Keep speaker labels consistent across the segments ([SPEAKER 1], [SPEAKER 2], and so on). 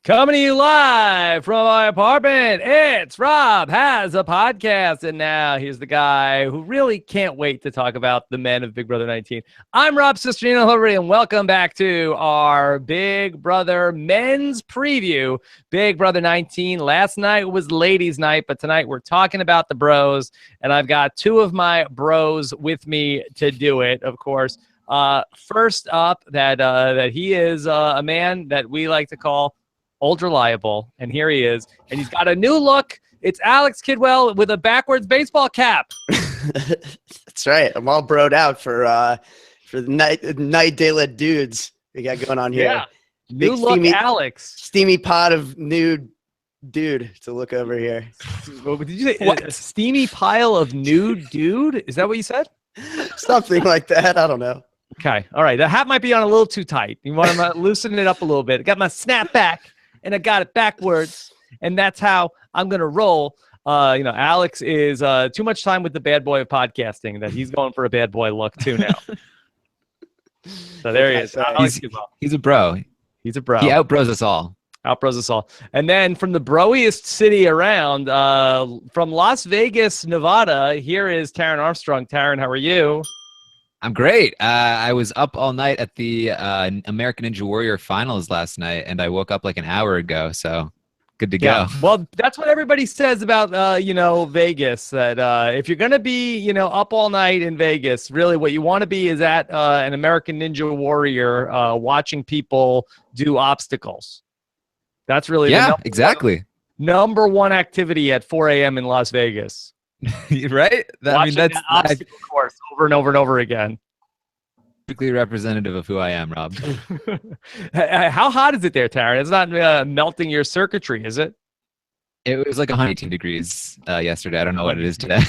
[SPEAKER 1] Coming to you live from my apartment, it's Rob Has a Podcast, and now here's the guy who really can't wait to talk about the men of Big Brother 19. I'm Rob Cesternino, and welcome back to our Big Brother men's preview, Big Brother 19. Last night was ladies' night, but tonight we're talking about the bros, and I've got two of my bros with me to do it, of course. First up, that he is a man that we like to call old reliable, and here he is, and he's got a new look. It's Alex Kidwell with a backwards baseball cap.
[SPEAKER 2] That's right. I'm all broed out for the night daylight dudes we got going on here.
[SPEAKER 1] Yeah, new look, Alex.
[SPEAKER 2] Steamy pot of nude dude to look over here.
[SPEAKER 1] Did you say a steamy pile of nude dude? Is that what you said?
[SPEAKER 2] Something like that. I don't know.
[SPEAKER 1] Okay. All right. The hat might be on a little too tight. You want to loosen it up a little bit. I got my snapback. And I got it backwards, and that's how I'm going to roll. Alex is too much time with the bad boy of podcasting that he's going for a bad boy look, too, now. So there he is.
[SPEAKER 3] He's a bro.
[SPEAKER 1] He's a bro.
[SPEAKER 3] He outbros us all.
[SPEAKER 1] Outbros us all. And then from the broiest city around, from Las Vegas, Nevada, here is Taran Armstrong. Taran, how are you?
[SPEAKER 3] I'm great. I was up all night at the American Ninja Warrior finals last night, and I woke up like an hour ago, so good to go.
[SPEAKER 1] Well, that's what everybody says about, Vegas, that if you're going to be, up all night in Vegas, really what you want to be is at an American Ninja Warrior watching people do obstacles. That's really
[SPEAKER 3] exactly.
[SPEAKER 1] Number one activity at 4 a.m. in Las Vegas.
[SPEAKER 3] Right?
[SPEAKER 1] That's an obstacle course over and over and over again.
[SPEAKER 3] Typically representative of who I am, Rob.
[SPEAKER 1] How hot is it there, Taran? It's not melting your circuitry, is it?
[SPEAKER 3] It was like 118 degrees yesterday. I don't know what it is today.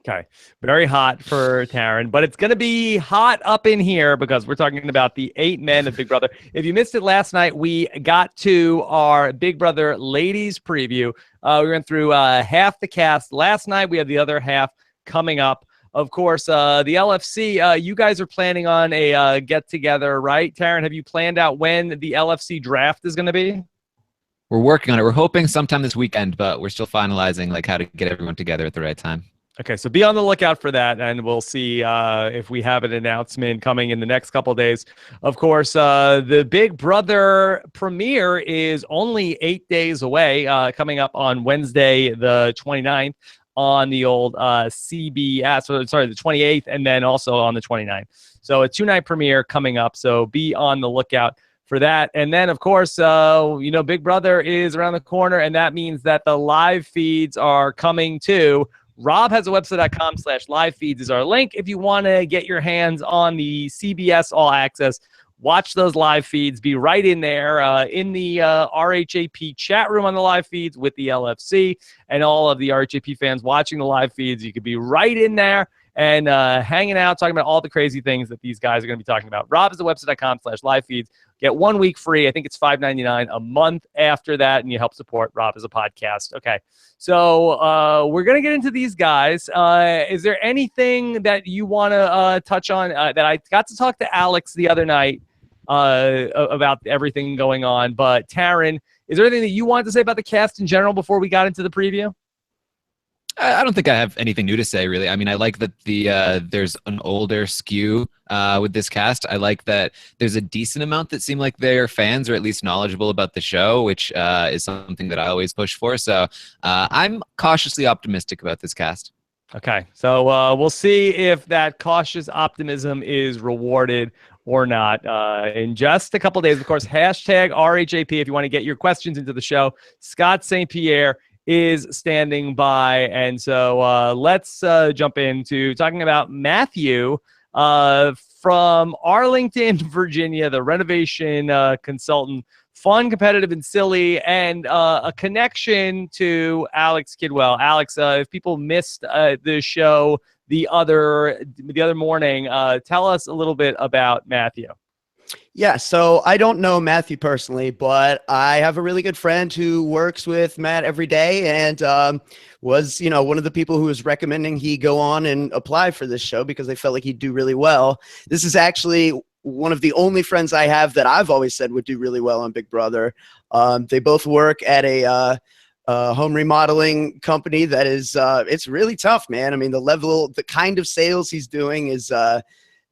[SPEAKER 1] Okay. Very hot for Taran, but it's going to be hot up in here because we're talking about the 8 men of Big Brother. If you missed it last night, we got to our Big Brother ladies preview. We went through half the cast last night. We have the other half coming up. Of course, the LFC, you guys are planning on a get-together, right? Taran, have you planned out when the LFC draft is going to be?
[SPEAKER 3] We're working on it. We're hoping sometime this weekend, but we're still finalizing how to get everyone together at the right time.
[SPEAKER 1] Okay, so be on the lookout for that, and we'll see if we have an announcement coming in the next couple of days. Of course, the Big Brother premiere is only 8 days away, coming up on Wednesday, the 29th, on the old CBS, the 28th, and then also on the 29th. So a 2-night premiere coming up, so be on the lookout for that. And then, of course, Big Brother is around the corner, and that means that the live feeds are coming too. robhasawebsite.com/live feeds is our link. If you want to get your hands on the CBS All Access, watch those live feeds. Be right in there in the RHAP chat room on the live feeds with the LFC and all of the RHAP fans watching the live feeds. You could be right in there and hanging out, talking about all the crazy things that these guys are going to be talking about. robhasawebsite.com/live feeds. Get 1 week free. I think it's $5.99 a month after that, and you help support Rob as a podcast. Okay, so we're going to get into these guys. Is there anything that you want to touch on that I got to talk to Alex the other night about everything going on? But Taran, is there anything that you wanted to say about the cast in general before we got into the preview?
[SPEAKER 3] I don't think I have anything new to say, really. I mean, I like that there's an older skew with this cast. I like that there's a decent amount that seem like they're fans or at least knowledgeable about the show, which is something that I always push for. So I'm cautiously optimistic about this cast. Okay,
[SPEAKER 1] so we'll see if that cautious optimism is rewarded or not in just a couple of days. Of course, hashtag RHAP if you want to get your questions into the show. Scott St. Pierre is standing by. And so let's jump into talking about Matthew from Arlington, Virginia, the renovation consultant, fun, competitive, and silly, and a connection to Alex Kidwell. Alex, if people missed the show the other morning, tell us a little bit about Matthew.
[SPEAKER 2] Yeah, so I don't know Matthew personally, but I have a really good friend who works with Matt every day and was, one of the people who was recommending he go on and apply for this show because they felt like he'd do really well. This is actually one of the only friends I have that I've always said would do really well on Big Brother. They both work at a home remodeling company that is it's really tough, man. I mean, the kind of sales he's doing is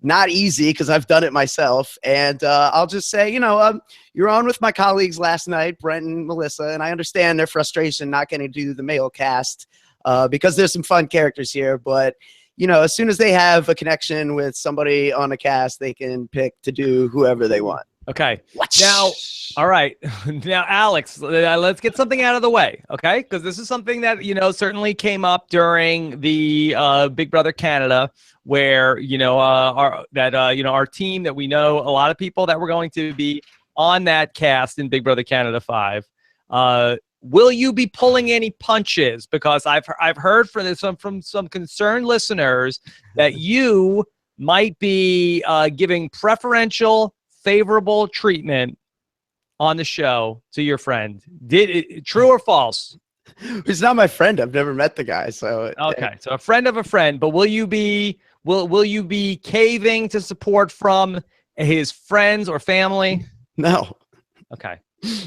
[SPEAKER 2] not easy because I've done it myself. And I'll just say, you're on with my colleagues last night, Brent and Melissa, and I understand their frustration not getting to do the male cast because there's some fun characters here. But, as soon as they have a connection with somebody on a cast, they can pick to do whoever they want.
[SPEAKER 1] Okay. Now, all right. Now, Alex, let's get something out of the way, okay? Because this is something that, certainly came up during the Big Brother Canada, where, our team that we know, a lot of people that were going to be on that cast in Big Brother Canada 5. Will you be pulling any punches? Because I've heard from some concerned listeners that you might be giving preferential, favorable treatment on the show to your friend. True or false?
[SPEAKER 2] He's not my friend. I've never met the guy. So
[SPEAKER 1] okay, so a friend of a friend. But will you be caving to support from his friends or family?
[SPEAKER 2] No.
[SPEAKER 1] Okay.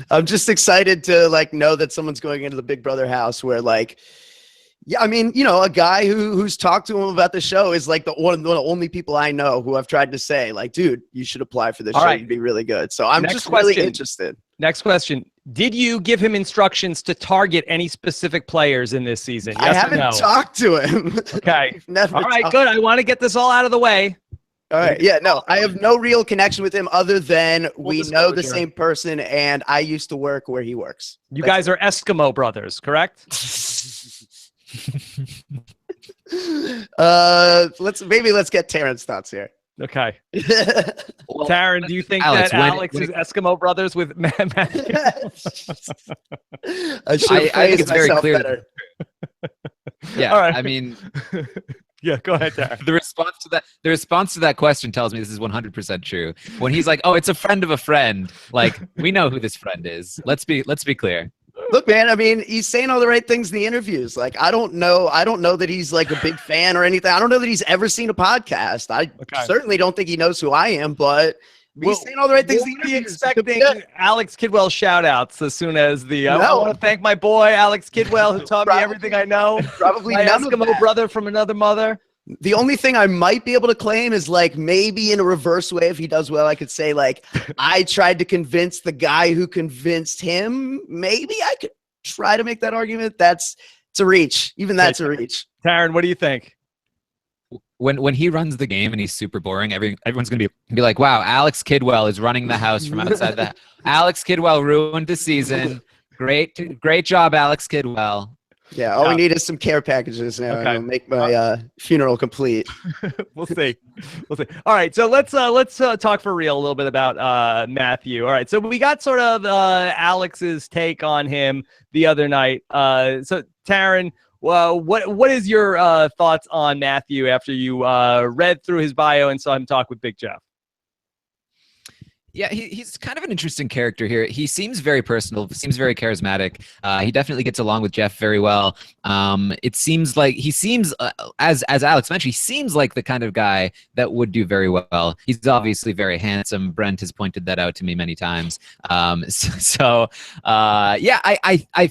[SPEAKER 2] I'm just excited to know that someone's going into the Big Brother house where yeah, I mean, a guy who's talked to him about the show is one of the only people I know who I've tried to say, dude, you should apply for this show. You'd be really good. So I'm just really interested.
[SPEAKER 1] Next question. Did you give him instructions to target any specific players in this season? Yes
[SPEAKER 2] I haven't talked to him.
[SPEAKER 1] Okay.
[SPEAKER 2] Never
[SPEAKER 1] all right, good. I want to get this all out of the way.
[SPEAKER 2] All right. Yeah, no, I have no real connection with him other than we know the same person and I used to work where he works.
[SPEAKER 1] You guys are Eskimo brothers, correct?
[SPEAKER 2] let's get Taran's thoughts here.
[SPEAKER 1] Okay.
[SPEAKER 3] Well,
[SPEAKER 1] Taran, do you think
[SPEAKER 3] Alex,
[SPEAKER 1] that Alex is Eskimo brothers with Matt?
[SPEAKER 2] I
[SPEAKER 3] think it's very clear.
[SPEAKER 2] Better.
[SPEAKER 3] Yeah.
[SPEAKER 1] All right.
[SPEAKER 3] I mean,
[SPEAKER 1] yeah, go ahead, Taran.
[SPEAKER 3] The response to that question tells me this is 100% true. When he's like, "Oh, it's a friend of a friend," we know who this friend is. Let's be clear.
[SPEAKER 2] Look, man, I mean, he's saying all the right things in the interviews. I don't know that he's a big fan or anything. I don't know that he's ever seen a podcast. I certainly don't think he knows who I am, but he's saying all the right things in the interviews.
[SPEAKER 1] Expecting Alex Kidwell shout outs as soon as I want to thank my boy, Alex Kidwell, who taught me everything I know.
[SPEAKER 2] Probably
[SPEAKER 1] my
[SPEAKER 2] none
[SPEAKER 1] Eskimo brother from another mother.
[SPEAKER 2] The only thing I might be able to claim is maybe in a reverse way, if he does well, I could say I tried to convince the guy who convinced him. Maybe I could try to make that argument. It's a reach. Even that's a reach.
[SPEAKER 1] Taran, what do you think?
[SPEAKER 3] When he runs the game and he's super boring, everyone's gonna be like, "Wow, Alex Kidwell is running the house from outside the Alex Kidwell ruined the season. Great job, Alex Kidwell."
[SPEAKER 2] Yeah, all we need is some care packages now. Okay. And make my funeral complete.
[SPEAKER 1] We'll see. All right, so let's talk for real a little bit about Matthew. All right, so we got sort of Alex's take on him the other night. So Taran, what is your thoughts on Matthew after you read through his bio and saw him talk with Big Jeff?
[SPEAKER 3] Yeah, he's kind of an interesting character here. He seems very personal, seems very charismatic. He definitely gets along with Jeff very well. It seems like as Alex mentioned, he seems like the kind of guy that would do very well. He's obviously very handsome. Brent has pointed that out to me many times. I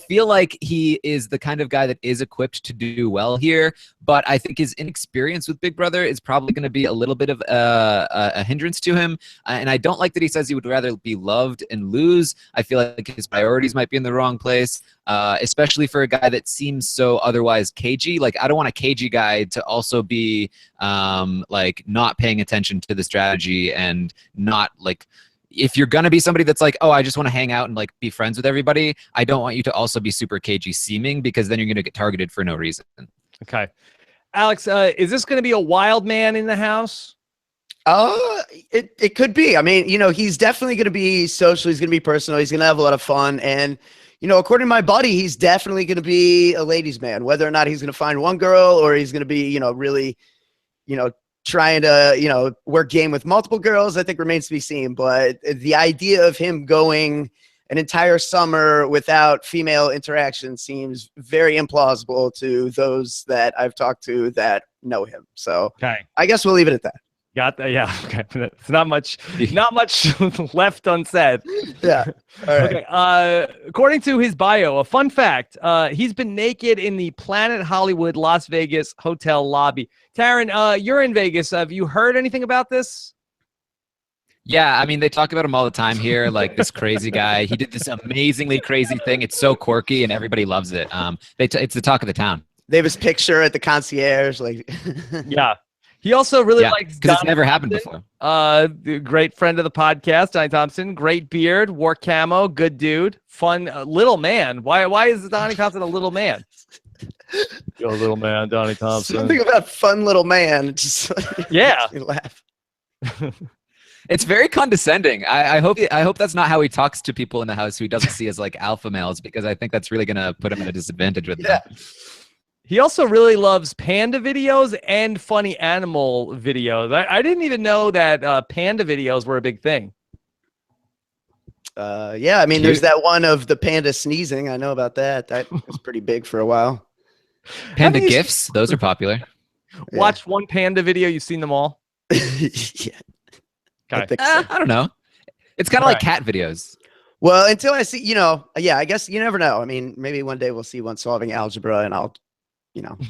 [SPEAKER 3] feel like he is the kind of guy that is equipped to do well here. But I think his inexperience with Big Brother is probably going to be a little bit of a hindrance to him. And I don't like that he says he would rather be loved and lose. I feel like his priorities might be in the wrong place, especially for a guy that seems so otherwise cagey. I don't want a cagey guy to also be not paying attention to the strategy and not if you're going to be somebody that's oh, I just want to hang out and be friends with everybody, I don't want you to also be super cagey seeming, because then you're going to get targeted for no reason.
[SPEAKER 1] Okay. Alex, is this going to be a wild man in the house?
[SPEAKER 2] It could be. I mean, he's definitely going to be social. He's going to be personal. He's going to have a lot of fun. And, according to my buddy, he's definitely going to be a ladies' man. Whether or not he's going to find one girl or he's going to be, really, trying to, work game with multiple girls, I think remains to be seen. But the idea of him going an entire summer without female interaction seems very implausible to those that I've talked to that know him. So I guess we'll leave it at that.
[SPEAKER 1] Got that? Yeah. Okay. It's not much left unsaid.
[SPEAKER 2] Yeah. All right.
[SPEAKER 1] Okay. According to his bio, a fun fact: he's been naked in the Planet Hollywood Las Vegas hotel lobby. Taran, you're in Vegas. Have you heard anything about this?
[SPEAKER 3] Yeah, I mean, they talk about him all the time here, like this crazy guy. He did this amazingly crazy thing. It's so quirky, and everybody loves it. It's the talk of the town.
[SPEAKER 2] They have his picture at the concierge, like.
[SPEAKER 1] Yeah. He also really likes
[SPEAKER 3] because it's never happened before.
[SPEAKER 1] The great friend of the podcast, Donnie Thompson. Great beard, wore camo, good dude, fun little man. Why is Donnie Thompson a little man? Yo, little man, Donnie Thompson.
[SPEAKER 2] Something about fun little man. Just
[SPEAKER 1] yeah,
[SPEAKER 2] makes me laugh.
[SPEAKER 3] It's very condescending. I hope that's not how he talks to people in the house who he doesn't see as like alpha males, because I think that's really gonna put him at a disadvantage with them.
[SPEAKER 1] He also really loves panda videos and funny animal videos. I didn't even know that panda videos were a big thing.
[SPEAKER 2] Yeah, I mean, there's that one of the panda sneezing. I know about that. That was pretty big for a while.
[SPEAKER 3] Panda GIFs, those are popular.
[SPEAKER 1] Watched one panda video. You've seen them all?
[SPEAKER 2] Yeah.
[SPEAKER 1] Okay.
[SPEAKER 3] I don't know. It's kind of like cat videos.
[SPEAKER 2] Well, until I see, yeah, I guess you never know. I mean, maybe one day we'll see one solving algebra, and I'll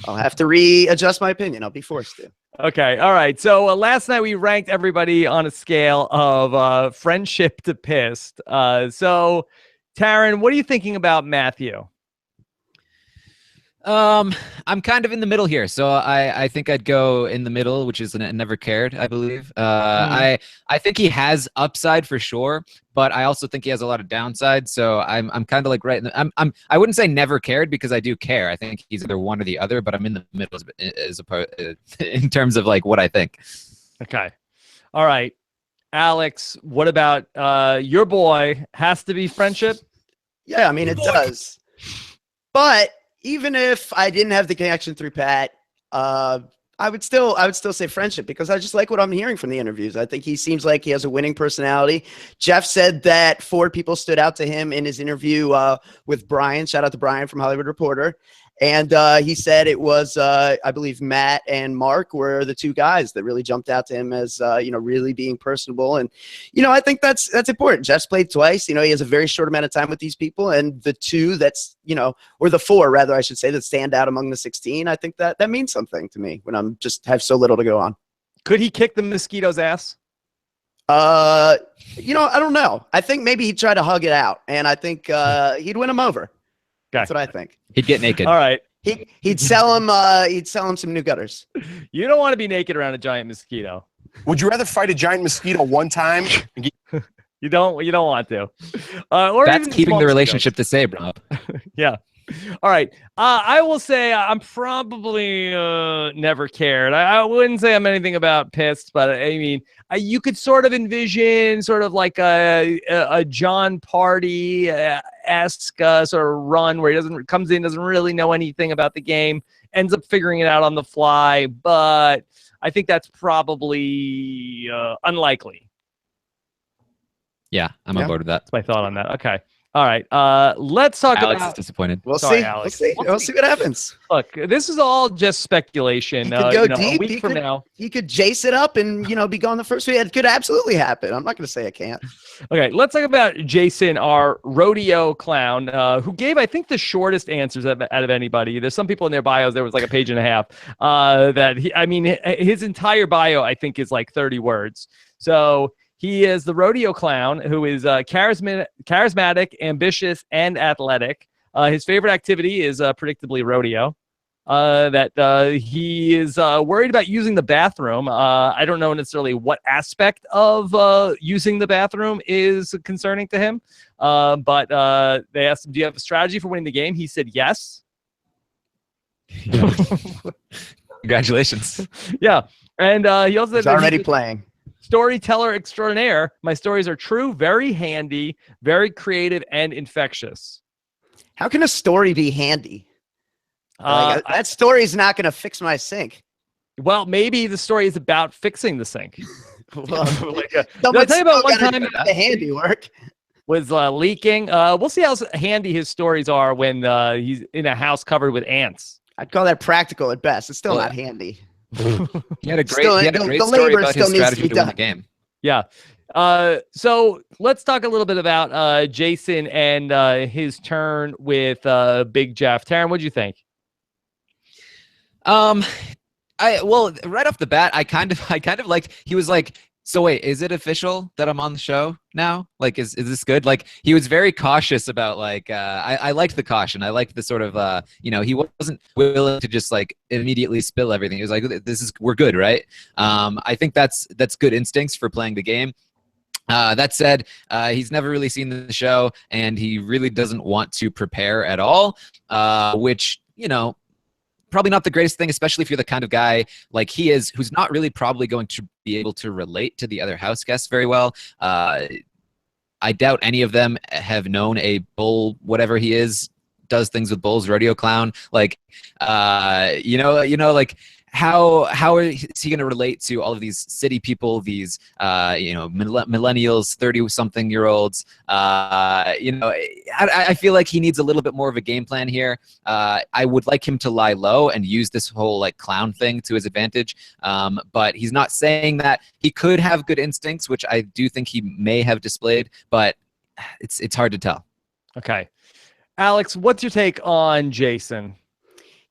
[SPEAKER 2] have to readjust my opinion. I'll be forced to.
[SPEAKER 1] Okay. All right. So last night we ranked everybody on a scale of friendship to pissed. So, Taran, what are you thinking about Matthew?
[SPEAKER 3] I'm kind of in the middle here, so I think I'd go in the middle, which is never cared, I believe. I think he has upside for sure, but I also think he has a lot of downside. So I'm kind of like right. I wouldn't say never cared, because I do care. I think he's either one or the other, but I'm in the middle as opposed in terms of like what I think.
[SPEAKER 1] Okay. All right, Alex. What about your boy? Has to be friendship.
[SPEAKER 2] Yeah, I mean it does, but. Even if I didn't have the connection through Pat, I would still say friendship, because I just like what I'm hearing from the interviews. I think he seems like he has a winning personality. Jeff said that 4 people stood out to him in his interview with Brian. Shout out to Brian from Hollywood Reporter. And he said it was, I believe, Matt and Mark were the 2 guys that really jumped out to him as, really being personable. And, I think that's important. Jeff's played twice. He has a very short amount of time with these people. And the 2 that's, or the 4, rather, I should say, that stand out among the 16, I think that means something to me when I'm just have so little to go on.
[SPEAKER 1] Could he kick the mosquito's ass?
[SPEAKER 2] I don't know. I think maybe he'd try to hug it out. And I think he'd win him over. That's what I think.
[SPEAKER 3] He'd get naked.
[SPEAKER 1] All right.
[SPEAKER 2] He'd sell him. He'd sell him some new gutters.
[SPEAKER 1] You don't want to be naked around a giant mosquito.
[SPEAKER 4] Would you rather fight a giant mosquito one time?
[SPEAKER 1] You don't want to. Or
[SPEAKER 3] that's
[SPEAKER 1] even
[SPEAKER 3] keeping the relationship the same, Rob.
[SPEAKER 1] Yeah. All right. I will say I'm probably never cared. I wouldn't say I'm anything about pissed, but I mean, you could sort of envision sort of like a John Party-esque sort of run where he comes in, doesn't really know anything about the game, ends up figuring it out on the fly. But I think that's probably unlikely.
[SPEAKER 3] Yeah, I'm on board with that.
[SPEAKER 1] That's my thought on that. Okay. All right. Let's talk
[SPEAKER 3] Alex
[SPEAKER 1] about.
[SPEAKER 3] is disappointed.
[SPEAKER 2] We'll
[SPEAKER 1] Sorry,
[SPEAKER 2] see.
[SPEAKER 1] Alex.
[SPEAKER 2] We'll see what happens.
[SPEAKER 1] Look, this is all just speculation.
[SPEAKER 2] He could go deep.
[SPEAKER 1] A week from now.
[SPEAKER 2] He could jace it up and be gone the first week. It could absolutely happen. I'm not going to say it can't.
[SPEAKER 1] Okay, let's talk about Jason, our rodeo clown, who gave, I think, the shortest answers out of anybody. There's some people in their bios, there was like a page and a half. His entire bio, I think, is like 30 words. So he is the rodeo clown who is charismatic, ambitious, and athletic. His favorite activity is predictably rodeo. He is worried about using the bathroom. I don't know necessarily what aspect of using the bathroom is concerning to him. But they asked him, do you have a strategy for winning the game? He said yes.
[SPEAKER 3] Congratulations.
[SPEAKER 1] Yeah. And he also
[SPEAKER 2] He's
[SPEAKER 1] said
[SPEAKER 2] already playing.
[SPEAKER 1] Storyteller extraordinaire. My stories are true, very handy, very creative, and infectious.
[SPEAKER 2] How can a story be handy? That story is not going to fix my sink.
[SPEAKER 1] Well, maybe the story is about fixing the sink.
[SPEAKER 2] Well,
[SPEAKER 1] Did I tell you about one time
[SPEAKER 2] the handiwork
[SPEAKER 1] was leaking? We'll see how handy his stories are when he's in a house covered with ants.
[SPEAKER 2] I'd call that practical at best. It's still not handy.
[SPEAKER 3] He had a
[SPEAKER 2] Still,
[SPEAKER 3] great
[SPEAKER 2] the
[SPEAKER 3] story
[SPEAKER 2] labor
[SPEAKER 3] about
[SPEAKER 2] still
[SPEAKER 3] his
[SPEAKER 2] needs to
[SPEAKER 3] strategy
[SPEAKER 2] be
[SPEAKER 3] to win
[SPEAKER 2] done.
[SPEAKER 3] the game.
[SPEAKER 1] Yeah. So let's talk a little bit about Jason and his turn with Big Jeff. Taran, what'd you think?
[SPEAKER 3] Well, right off the bat, I kind of liked. He was like, "So wait, is it official that I'm on the show now? Like, is this good?" Like, he was very cautious about like. I liked the caution. I liked the sort of he wasn't willing to just like immediately spill everything. He was like, we're good, right? I think that's good instincts for playing the game. That said, he's never really seen the show, and he really doesn't want to prepare at all, which, probably not the greatest thing, especially if you're the kind of guy like he is, who's not really probably going to be able to relate to the other house guests very well. I doubt any of them have known a bull, whatever he is, does things with bulls, rodeo clown. Like, like how is he going to relate to all of these city people, these millennials, 30-something-year-olds? I feel like he needs a little bit more of a game plan here. I would like him to lie low and use this whole like clown thing to his advantage. But he's not saying that. He could have good instincts, which I do think he may have displayed, but it's hard to tell.
[SPEAKER 1] Okay. Alex, what's your take on Jason?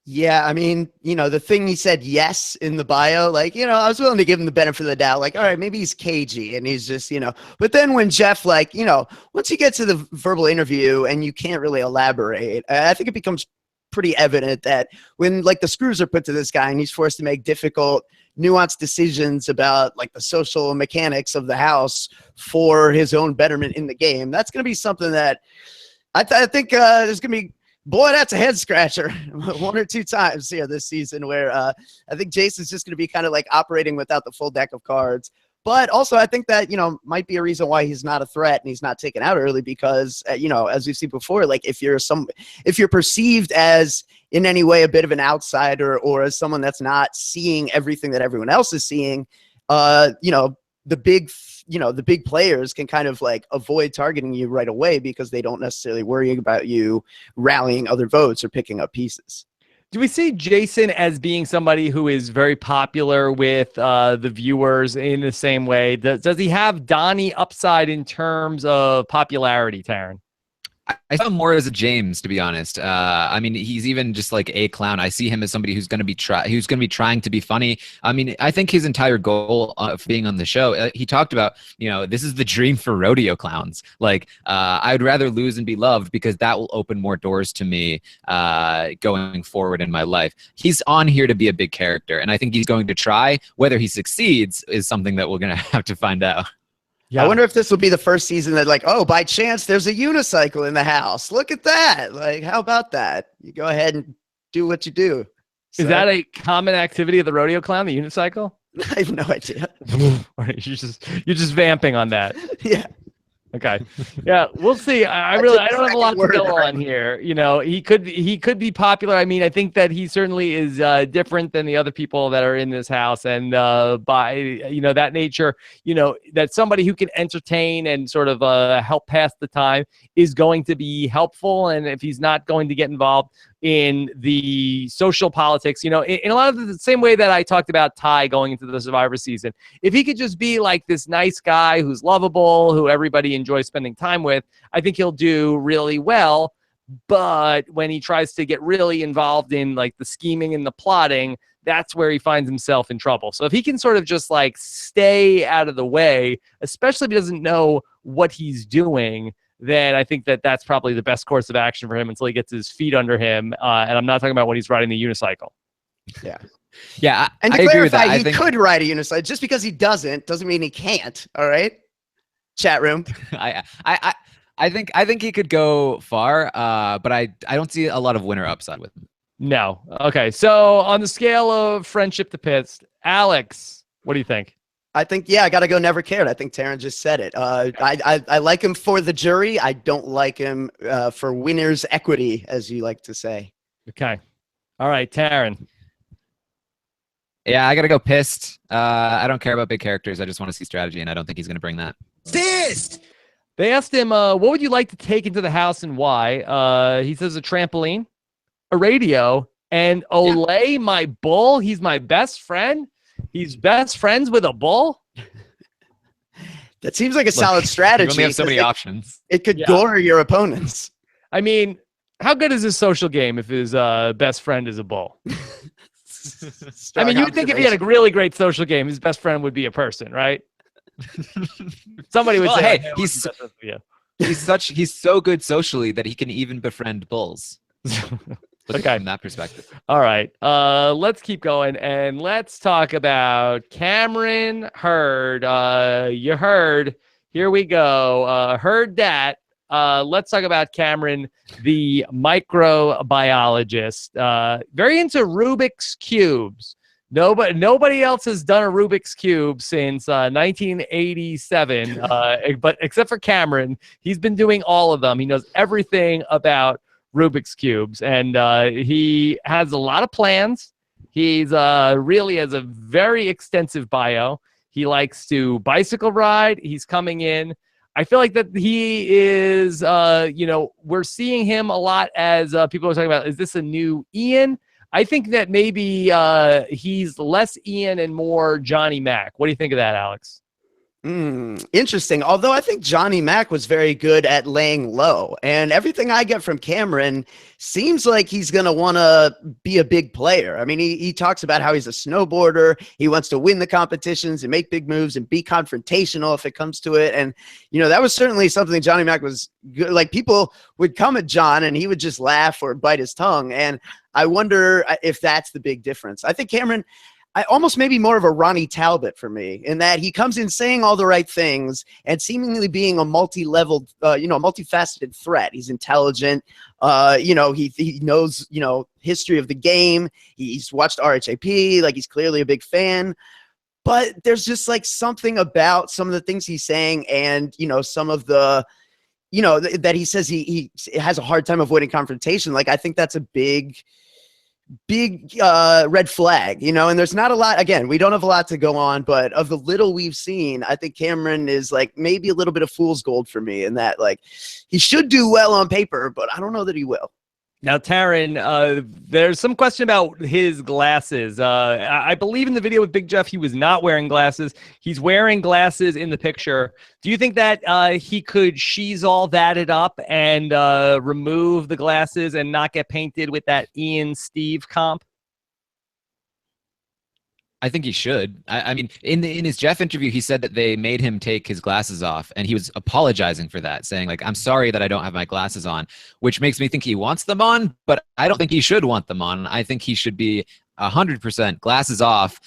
[SPEAKER 2] Yeah, I mean, the thing he said yes in the bio, like, I was willing to give him the benefit of the doubt. Like, all right, maybe he's cagey and he's just, but then when Jeff, like, once you get to the verbal interview and you can't really elaborate, I think it becomes pretty evident that when like the screws are put to this guy and he's forced to make difficult, nuanced decisions about like the social mechanics of the house for his own betterment in the game, that's going to be something that I think there's going to be, boy, that's a head scratcher one or two times here this season where I think Jason's just going to be kind of like operating without the full deck of cards. But also I think that, might be a reason why he's not a threat and he's not taken out early because, as we've seen before, like if you're perceived as in any way a bit of an outsider or as someone that's not seeing everything that everyone else is seeing, the big players can kind of like avoid targeting you right away because they don't necessarily worry about you rallying other votes or picking up pieces.
[SPEAKER 1] Do we see Jason as being somebody who is very popular with the viewers in the same way? Does he have Donnie upside in terms of popularity, Taran?
[SPEAKER 3] I saw him more as a James, to be honest. I mean, he's even just like a clown. I see him as somebody who's going to be trying to be funny. I mean, I think his entire goal of being on the show, he talked about, this is the dream for rodeo clowns. Like, I would rather lose and be loved because that will open more doors to me going forward in my life. He's on here to be a big character, and I think he's going to try. Whether he succeeds is something that we're going to have to find out.
[SPEAKER 2] Yeah. I wonder if this will be the first season that like, oh, by chance, there's a unicycle in the house. Look at that. Like, how about that? You go ahead and do what you do. So,
[SPEAKER 1] is that a common activity of the rodeo clown, the unicycle?
[SPEAKER 2] I have no idea.
[SPEAKER 1] You're just vamping on that.
[SPEAKER 2] Yeah.
[SPEAKER 1] Okay. Yeah, we'll see. I don't have a lot to go on here. He could be popular. I mean, I think that he certainly is different than the other people that are in this house, and by that nature, that somebody who can entertain and sort of help pass the time is going to be helpful. And if he's not going to get involved in the social politics, in a lot of the same way that I talked about Ty going into the Survivor season, if he could just be like this nice guy who's lovable, who everybody enjoys spending time with, I think he'll do really well. But when he tries to get really involved in like the scheming and the plotting, that's where he finds himself in trouble. So if he can sort of just like stay out of the way, especially if he doesn't know what he's doing, then I think that that's probably the best course of action for him until he gets his feet under him. And I'm not talking about when he's riding the unicycle.
[SPEAKER 2] Yeah.
[SPEAKER 3] Yeah.
[SPEAKER 2] And to
[SPEAKER 3] I agree with
[SPEAKER 2] clarify,
[SPEAKER 3] that.
[SPEAKER 2] he could ride a unicycle. Just because he doesn't mean he can't. All right. Chat room.
[SPEAKER 3] I think he could go far, but I don't see a lot of winner upside with him.
[SPEAKER 1] No. Okay. So on the scale of friendship to pits, Alex, what do you think?
[SPEAKER 2] I think, I got to go never cared. I think Taran just said it. I like him for the jury. I don't like him for winner's equity, as you like to say.
[SPEAKER 1] Okay. All right, Taran.
[SPEAKER 3] Yeah, I got to go pissed. I don't care about big characters. I just want to see strategy, and I don't think he's going to bring that.
[SPEAKER 5] Pissed!
[SPEAKER 1] They asked him, what would you like to take into the house and why? He says a trampoline, a radio, And Olay, my bull, he's my best friend. He's best friends with a bull.
[SPEAKER 2] That seems like a solid strategy.
[SPEAKER 3] You only have so many options.
[SPEAKER 2] It could gore your opponents.
[SPEAKER 1] I mean, how good is his social game if his best friend is a bull? I mean, you would think if he had a really great social game, his best friend would be a person, right? Somebody would say,
[SPEAKER 3] "Hey, he's so good socially that he can even befriend bulls."
[SPEAKER 1] Okay,
[SPEAKER 3] from that perspective.
[SPEAKER 1] All right, let's keep going and let's talk about Cameron Hurd. You heard. Here we go. Heard that. Let's talk about Cameron, the microbiologist. Very into Rubik's Cubes. Nobody else has done a Rubik's Cube since 1987, but except for Cameron, he's been doing all of them. He knows everything about Rubik's Cubes, and he has a lot of plans. He's really has a very extensive bio. He likes to bicycle ride. He's coming in. I feel like that he is, we're seeing him a lot as people are talking about, is this a new Ian? I think that maybe he's less Ian and more Johnny Mac. What do you think of that, Alex?
[SPEAKER 2] Interesting. Although I think Johnny Mac was very good at laying low, and everything I get from Cameron seems like he's going to want to be a big player. I mean, he talks about how he's a snowboarder. He wants to win the competitions and make big moves and be confrontational if it comes to it. And, that was certainly something Johnny Mac was good. Like, people would come at John and he would just laugh or bite his tongue. And I wonder if that's the big difference. I think Cameron, I almost maybe more of a Ronnie Talbot for me, in that he comes in saying all the right things and seemingly being a multi-leveled, multifaceted threat. He's intelligent. He knows, history of the game. He's watched RHAP. Like, he's clearly a big fan. But there's just like something about some of the things he's saying, and some of the, that he says he has a hard time avoiding confrontation. Like, I think that's a big red flag, and there's not a lot. Again, we don't have a lot to go on, but of the little we've seen, I think Cameron is like maybe a little bit of fool's gold for me, in that like he should do well on paper, but I don't know that he will.
[SPEAKER 1] Now, Taran, there's some question about his glasses. I believe in the video with Big Jeff, he was not wearing glasses. He's wearing glasses in the picture. Do you think that he could all that it up and remove the glasses and not get painted with that Ian Steve comp?
[SPEAKER 3] I think he should. I mean, in his Jeff interview, he said that they made him take his glasses off, and he was apologizing for that, saying like, "I'm sorry that I don't have my glasses on," which makes me think he wants them on, but I don't think he should want them on. I think he should be 100% glasses off,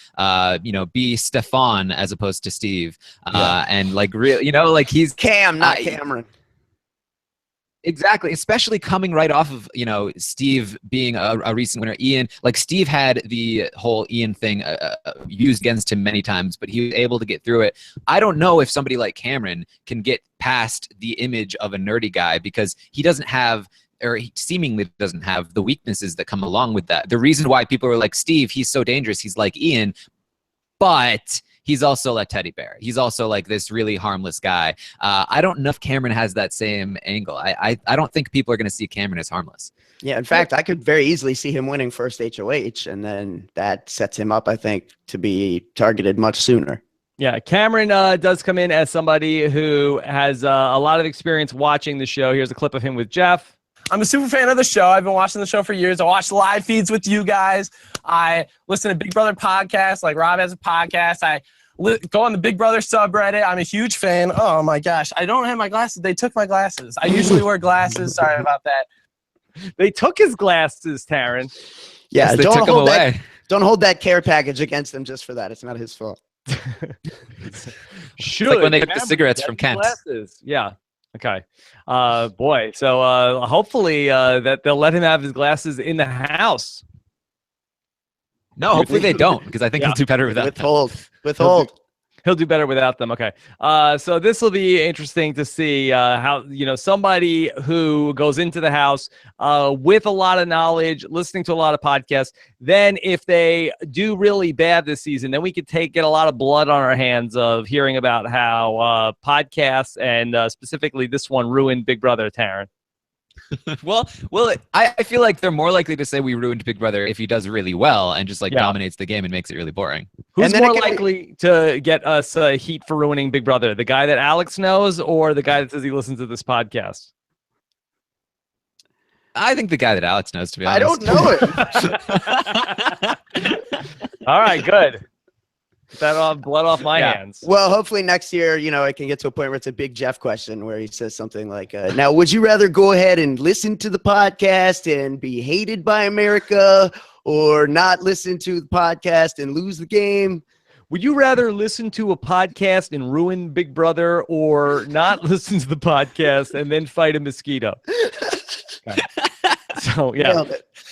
[SPEAKER 3] be Stefan as opposed to Steve, and like real, like he's
[SPEAKER 2] Cam, not Cameron.
[SPEAKER 3] Exactly, especially coming right off of, Steve being a recent winner. Ian, like Steve had the whole Ian thing used against him many times, but he was able to get through it. I don't know if somebody like Cameron can get past the image of a nerdy guy, because he doesn't have, or he seemingly doesn't have, the weaknesses that come along with that. The reason why people are like, Steve, he's so dangerous, he's like Ian, but he's also like teddy bear. He's also like this really harmless guy. I don't know if Cameron has that same angle. I don't think people are going to see Cameron as harmless.
[SPEAKER 2] Yeah, in fact, I could very easily see him winning first HOH, and then that sets him up, I think, to be targeted much sooner.
[SPEAKER 1] Yeah, Cameron does come in as somebody who has a lot of experience watching the show. Here's a clip of him with Jeff.
[SPEAKER 5] I'm a super fan of the show. I've been watching the show for years. I watch live feeds with you guys. I listen to Big Brother podcasts, like Rob has a podcast. I go on the Big Brother subreddit. I'm a huge fan. Oh my gosh, I don't have my glasses. They took my glasses. I usually wear glasses. Sorry about that.
[SPEAKER 1] They took his glasses, Taran.
[SPEAKER 2] Yeah,
[SPEAKER 3] yes, they took him away.
[SPEAKER 2] Don't hold that care package against him just for that. It's not his fault.
[SPEAKER 1] Should
[SPEAKER 3] like when they took the cigarettes from Kent.
[SPEAKER 1] Glasses. Yeah. Okay. Boy. So hopefully that they'll let him have his glasses in the house.
[SPEAKER 3] No, hopefully they don't, because I think he'll do better without them.
[SPEAKER 2] Withhold.
[SPEAKER 1] He'll do better without them. Okay. So this will be interesting to see how, somebody who goes into the house with a lot of knowledge, listening to a lot of podcasts, then if they do really bad this season, then we could get a lot of blood on our hands of hearing about how podcasts and specifically this one ruined Big Brother, Taran.
[SPEAKER 3] well, I feel like they're more likely to say we ruined Big Brother if he does really well and just like dominates the game and makes it really boring.
[SPEAKER 1] Who's more likely to get us heat for ruining Big Brother? The guy that Alex knows or the guy that says he listens to this podcast?
[SPEAKER 3] I think the guy that Alex knows, to be honest.
[SPEAKER 2] I don't know
[SPEAKER 3] it.
[SPEAKER 1] All right, good. Get that blood off my hands.
[SPEAKER 2] Well, hopefully next year, it can get to a point where it's a Big Jeff question where he says something like, now, would you rather go ahead and listen to the podcast and be hated by America or not listen to the podcast and lose the game?
[SPEAKER 1] Would you rather listen to a podcast and ruin Big Brother or not listen to the podcast and then fight a mosquito? Okay. So, yeah.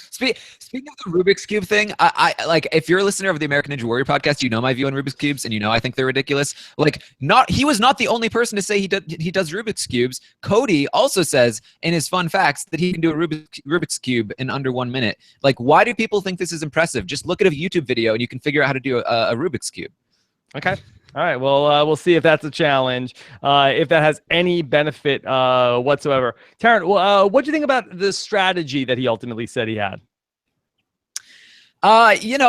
[SPEAKER 3] Speaking of the Rubik's Cube thing, I like, if you're a listener of the American Ninja Warrior podcast, you know my view on Rubik's Cubes, and I think they're ridiculous. Like, he was not the only person to say he does Rubik's Cubes. Cody also says in his fun facts that he can do a Rubik's Cube in under 1 minute. Like, why do people think this is impressive? Just look at a YouTube video and you can figure out how to do a Rubik's Cube.
[SPEAKER 1] Okay. All right. Well, we'll see if that's a challenge, if that has any benefit whatsoever. Taran, what do you think about the strategy that he ultimately said he had?
[SPEAKER 3] He's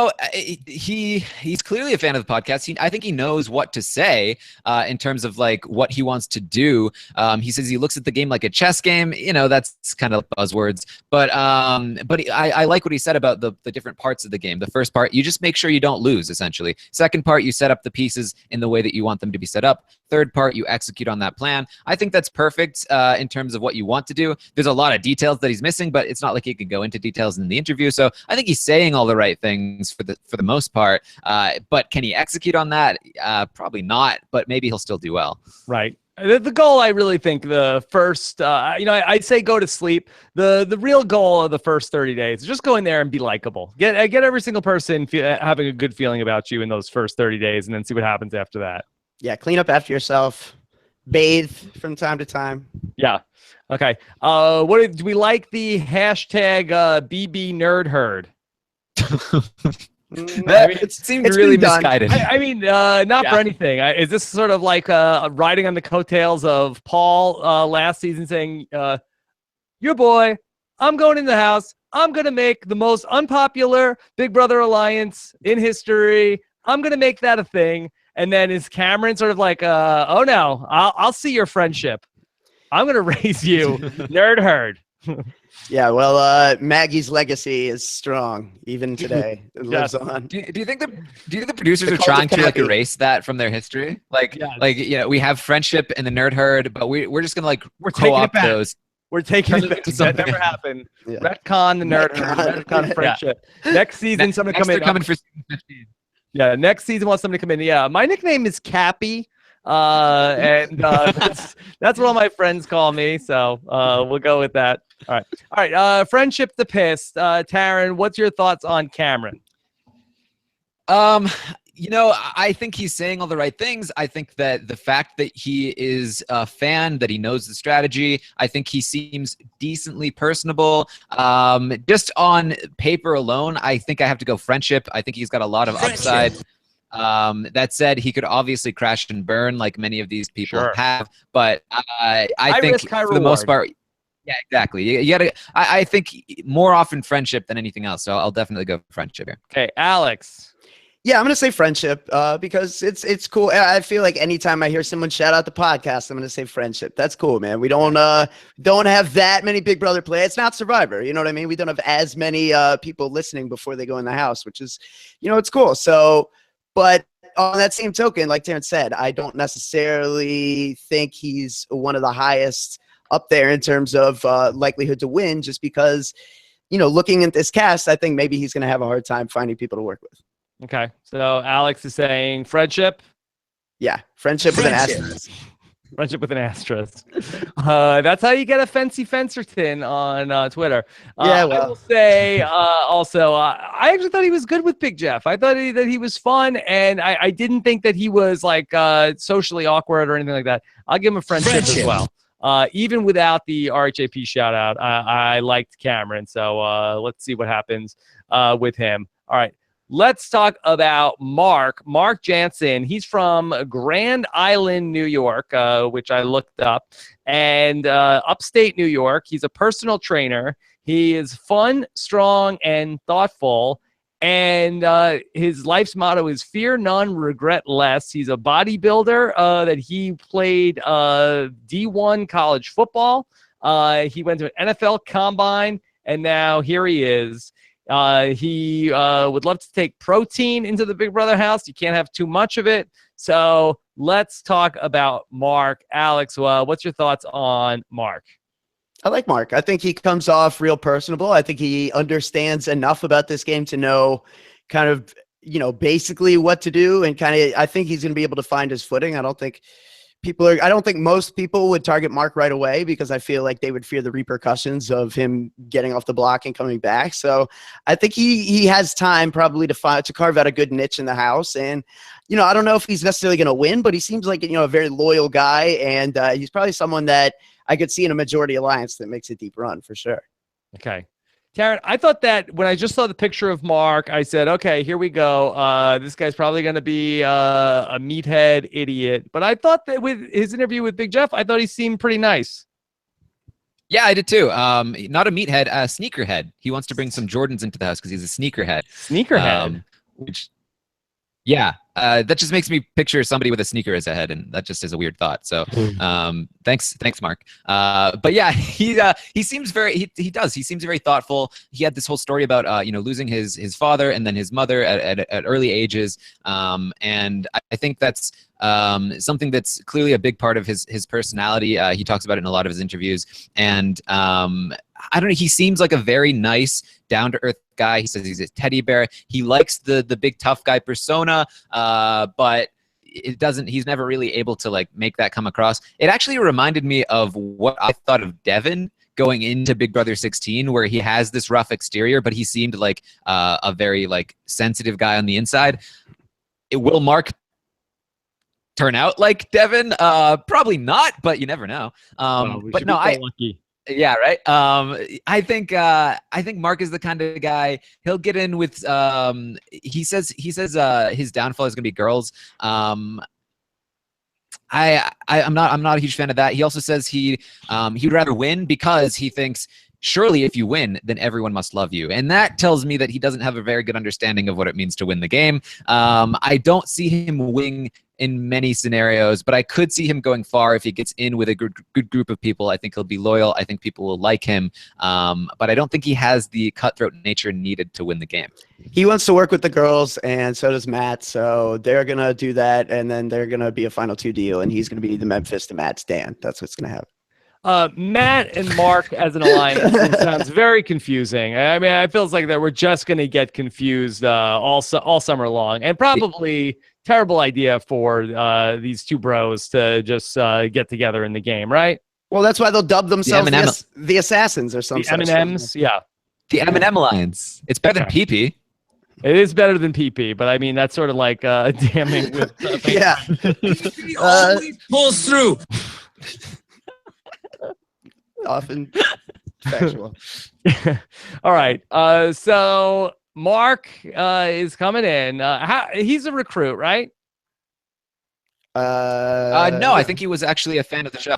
[SPEAKER 3] clearly a fan of the podcast. I think he knows what to say in terms of like what he wants to do. He says he looks at the game like a chess game. That's kind of buzzwords. But I like what he said about the different parts of the game. The first part, you just make sure you don't lose, essentially. Second part, you set up the pieces in the way that you want them to be set up. Third part, you execute on that plan. I think that's perfect in terms of what you want to do. There's a lot of details that he's missing, but it's not like he could go into details in the interview. So I think he's saying all the right things for the most part. But can he execute on that? Probably not, but maybe he'll still do well.
[SPEAKER 1] Right. The goal, I really think, the first, I'd say go to sleep. The real goal of the first 30 days is just go in there and be likable. Get every single person having a good feeling about you in those first 30 days, and then see what happens after that.
[SPEAKER 2] Yeah, clean up after yourself. Bathe from time to time.
[SPEAKER 1] Yeah. Okay. Do we like the hashtag BB Nerd Herd?
[SPEAKER 3] It seemed really misguided.
[SPEAKER 1] Not for anything. Is this sort of like riding on the coattails of Paul last season saying, your boy, I'm going in the house. I'm going to make the most unpopular Big Brother alliance in history. I'm going to make that a thing. And then is Cameron sort of like, oh no, I'll see your friendship. I'm going to raise you, Nerd Herd.
[SPEAKER 2] Yeah, well, Maggie's legacy is strong even today. It lives on.
[SPEAKER 3] Do you think the producers are trying to like erase that from their history? We have friendship and the Nerd Herd, but we're just gonna we're co-opt those.
[SPEAKER 1] We're taking it back. That never happened. Yeah. Retcon the Nerd Herd. Retcon friendship. Next season, somebody come in.
[SPEAKER 3] They're coming for season 15.
[SPEAKER 1] Yeah, next season wants somebody to come in. Yeah, my nickname is Cappy. That's what all my friends call me, so we'll go with that. All right. Friendship the pissed. Taran, what's your thoughts on Cameron?
[SPEAKER 3] I think he's saying all the right things. I think that the fact that he is a fan, that he knows the strategy, I think he seems decently personable. Just on paper alone, I think I have to go friendship. I think he's got a lot of upside. That said, he could obviously crash and burn like many of these people have, but I think for the most part, yeah, exactly. You gotta. I think more often friendship than anything else. So I'll definitely go friendship here.
[SPEAKER 1] Okay, Alex.
[SPEAKER 2] Yeah, I'm gonna say friendship because it's cool. I feel like anytime I hear someone shout out the podcast, I'm gonna say friendship. That's cool, man. We don't have that many Big Brother players. It's not Survivor, you know what I mean? We don't have as many people listening before they go in the house, which is, it's cool. So, but on that same token, like Terrence said, I don't necessarily think he's one of the highest up there in terms of likelihood to win, just because, looking at this cast, I think maybe he's gonna have a hard time finding people to work with.
[SPEAKER 1] Okay, so Alex is saying friendship.
[SPEAKER 2] Yeah, friendship with an asterisk.
[SPEAKER 1] Friendship with an asterisk. That's how you get a Fancy Fencerton on Twitter.
[SPEAKER 2] Yeah, well.
[SPEAKER 1] I will say also, I actually thought he was good with Big Jeff. I thought that he was fun, and I didn't think that he was like socially awkward or anything like that. I'll give him a friendship. As well. Even without the RHAP shout out, I liked Cameron. So let's see what happens with him. All right. let's talk about Mark Janssen. He's from Grand Island, New York, which I looked up, and upstate New York. He's a personal trainer. He is fun, strong, and thoughtful. And his life's motto is fear none, regret less. He's a bodybuilder that he played D1 college football. He went to an NFL combine, and now here he is. He would love to take protein into the Big Brother house. You can't have too much of it. So let's talk about Mark. Alex, what's your thoughts on Mark?
[SPEAKER 2] I like Mark. I think he comes off real personable. I think he understands enough about this game to know kind of, basically what to do, and I think he's going to be able to find his footing. I don't think most people would target Mark right away because I feel like they would fear the repercussions of him getting off the block and coming back. So I think he has time probably to carve out a good niche in the house. And, I don't know if he's necessarily going to win, but he seems like, a very loyal guy. And he's probably someone that I could see in a majority alliance that makes a deep run for sure.
[SPEAKER 1] Okay. Taran, I thought that when I just saw the picture of Mark, I said, okay, here we go. This guy's probably going to be a meathead idiot. But I thought that with his interview with Big Jeff, I thought he seemed pretty nice.
[SPEAKER 3] Yeah, I did too. Not a meathead, a sneakerhead. He wants to bring some Jordans into the house because he's a sneakerhead.
[SPEAKER 1] Sneakerhead?
[SPEAKER 3] Yeah, that just makes me picture somebody with a sneaker as a head, and that just is a weird thought. So, thanks, Mark. But yeah, he seems very he seems very thoughtful. He had this whole story about losing his father and then his mother at early ages, and I think that's something that's clearly a big part of his personality. He talks about it in a lot of his interviews, and I don't know. He seems like a very nice, down-to-earth guy. He says he's a teddy bear. He likes the big tough guy persona, but he's never really able to make that come across. It actually reminded me of what I thought of Devin going into Big Brother 16, where he has this rough exterior, but he seemed like a very sensitive guy on the inside. Will Mark turn out like Devin? Probably not, but you never know. But no,
[SPEAKER 1] lucky.
[SPEAKER 3] Yeah, right. I think Mark is the kind of guy, he'll get in with he says his downfall is gonna be girls. I'm not a huge fan of that. He also says he'd rather win because he thinks surely if you win, then everyone must love you. And that tells me that he doesn't have a very good understanding of what it means to win the game. I don't see him winning in many scenarios, but I could see him going far if he gets in with a good group of people. I think he'll be loyal. I think people will like him. But I don't think he has the cutthroat nature needed to win the game.
[SPEAKER 2] He wants to work with the girls, and so does Matt. So they're going to do that, and then they're going to be a final two deal, and he's going to be the Memphis to Matt's Dan. That's what's going to happen.
[SPEAKER 1] Matt and Mark as an alliance sounds very confusing. I mean, it feels like that we're just going to get confused all summer long, and probably terrible idea for these two bros to just get together in the game, right?
[SPEAKER 2] Well, that's why they'll dub themselves the Assassins or something.
[SPEAKER 1] The M&Ms, yeah.
[SPEAKER 3] The M&M Alliance. It's better than PP.
[SPEAKER 1] It is better than PP, but I mean, that's sort of like damning with...
[SPEAKER 2] yeah.
[SPEAKER 6] Always pulls through.
[SPEAKER 2] Often factual.
[SPEAKER 1] All right. So Mark is coming in. He's a recruit, right?
[SPEAKER 3] No, I think he was actually a fan of the show.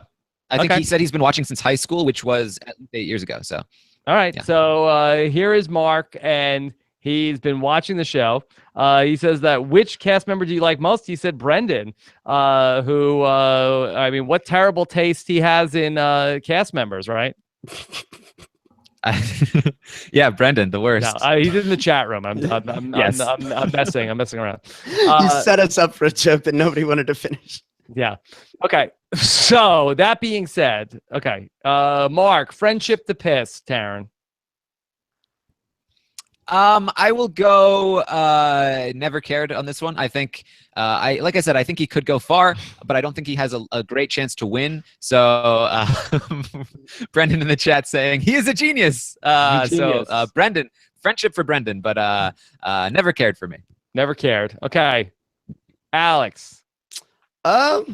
[SPEAKER 3] I think he said he's been watching since high school, which was at least 8 years ago. So,
[SPEAKER 1] all right.
[SPEAKER 3] Yeah.
[SPEAKER 1] So here is Mark, and he's been watching the show. He says that which cast member do you like most? He said Brendan, who, I mean, what terrible taste he has in cast members, right?
[SPEAKER 3] Yeah, Brendan, the worst.
[SPEAKER 1] No, he's in the chat room. I'm messing. I'm messing around.
[SPEAKER 2] You set us up for a joke that nobody wanted to finish.
[SPEAKER 1] Yeah. Okay. So that being said, okay. Mark, friendship to piss, Taran.
[SPEAKER 3] I will go never cared on this one. I think like I said, I think he could go far, but I don't think he has a great chance to win. So Brendan in the chat saying he is a genius. So Brendan, friendship for Brendan, but never cared for me.
[SPEAKER 1] Never cared. Okay. Alex.
[SPEAKER 2] I'll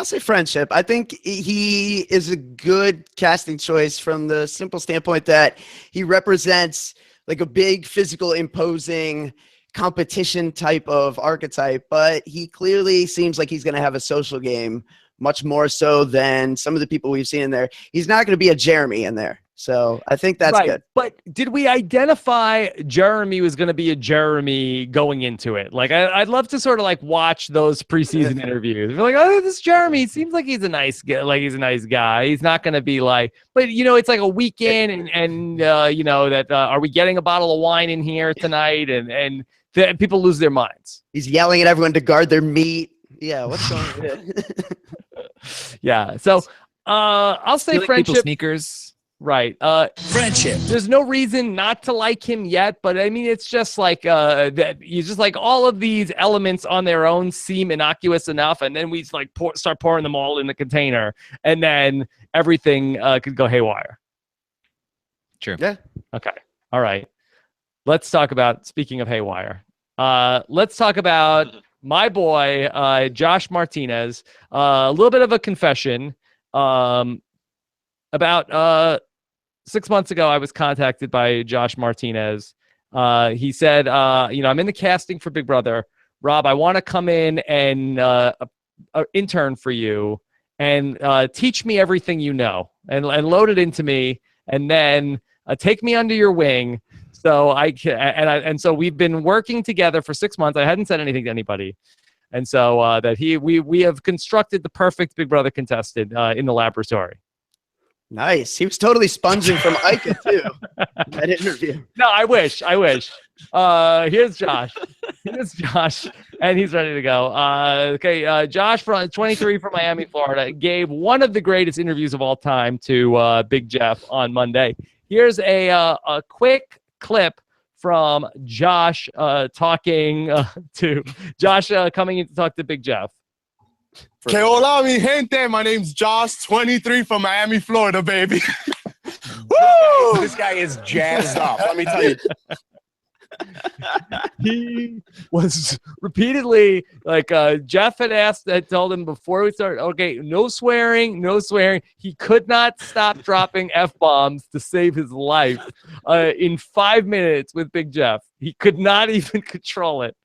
[SPEAKER 2] say friendship. I think he is a good casting choice from the simple standpoint that he represents like a big physical imposing competition type of archetype, but he clearly seems like he's going to have a social game much more so than some of the people we've seen in there. He's not going to be a Jeremy in there. So I think that's
[SPEAKER 1] right.
[SPEAKER 2] good.
[SPEAKER 1] But did we identify Jeremy was going to be a Jeremy going into it? Like, I'd love to sort of like watch those preseason interviews. We're like, oh, this Jeremy seems like he's a nice guy. Like, he's a nice guy. He's not going to be like, but you know, it's like a weekend and you know, that are we getting a bottle of wine in here tonight? And people lose their minds.
[SPEAKER 2] He's yelling at everyone to guard their meat. Yeah. What's going on?
[SPEAKER 1] Yeah. So I'll say friendship.
[SPEAKER 3] Sneakers.
[SPEAKER 1] Right.
[SPEAKER 6] Friendship.
[SPEAKER 1] There's no reason not to like him yet, but I mean, it's just like that. You just like all of these elements on their own seem innocuous enough, and then we like start pouring them all in the container, and then everything could go haywire.
[SPEAKER 3] True.
[SPEAKER 2] Yeah.
[SPEAKER 1] Okay. All right. Let's talk about. Speaking of haywire, let's talk about my boy Josh Martinez. A little bit of a confession. About 6 months ago, I was contacted by Josh Martinez. He said, you know, I'm in the casting for Big Brother. Rob, I want to come in and intern for you and teach me everything you know and load it into me and then take me under your wing. So and so we've been working together for 6 months. I hadn't said anything to anybody. And so we have constructed the perfect Big Brother contestant in the laboratory.
[SPEAKER 2] Nice. He was totally sponging from Ica too. That interview.
[SPEAKER 1] No, I wish. Here's Josh. And he's ready to go. Okay, Josh, from 23 from Miami, Florida, gave one of the greatest interviews of all time to Big Jeff on Monday. Here's a quick clip from Josh talking to Josh coming in to talk to Big Jeff.
[SPEAKER 4] Que hola, mi gente. My name's Josh, 23 from Miami, Florida, baby. Woo! This guy is jazzed up. Let me tell you.
[SPEAKER 1] He was repeatedly like Jeff had told him before we started, okay, no swearing. He could not stop dropping F-bombs to save his life in 5 minutes with Big Jeff. He could not even control it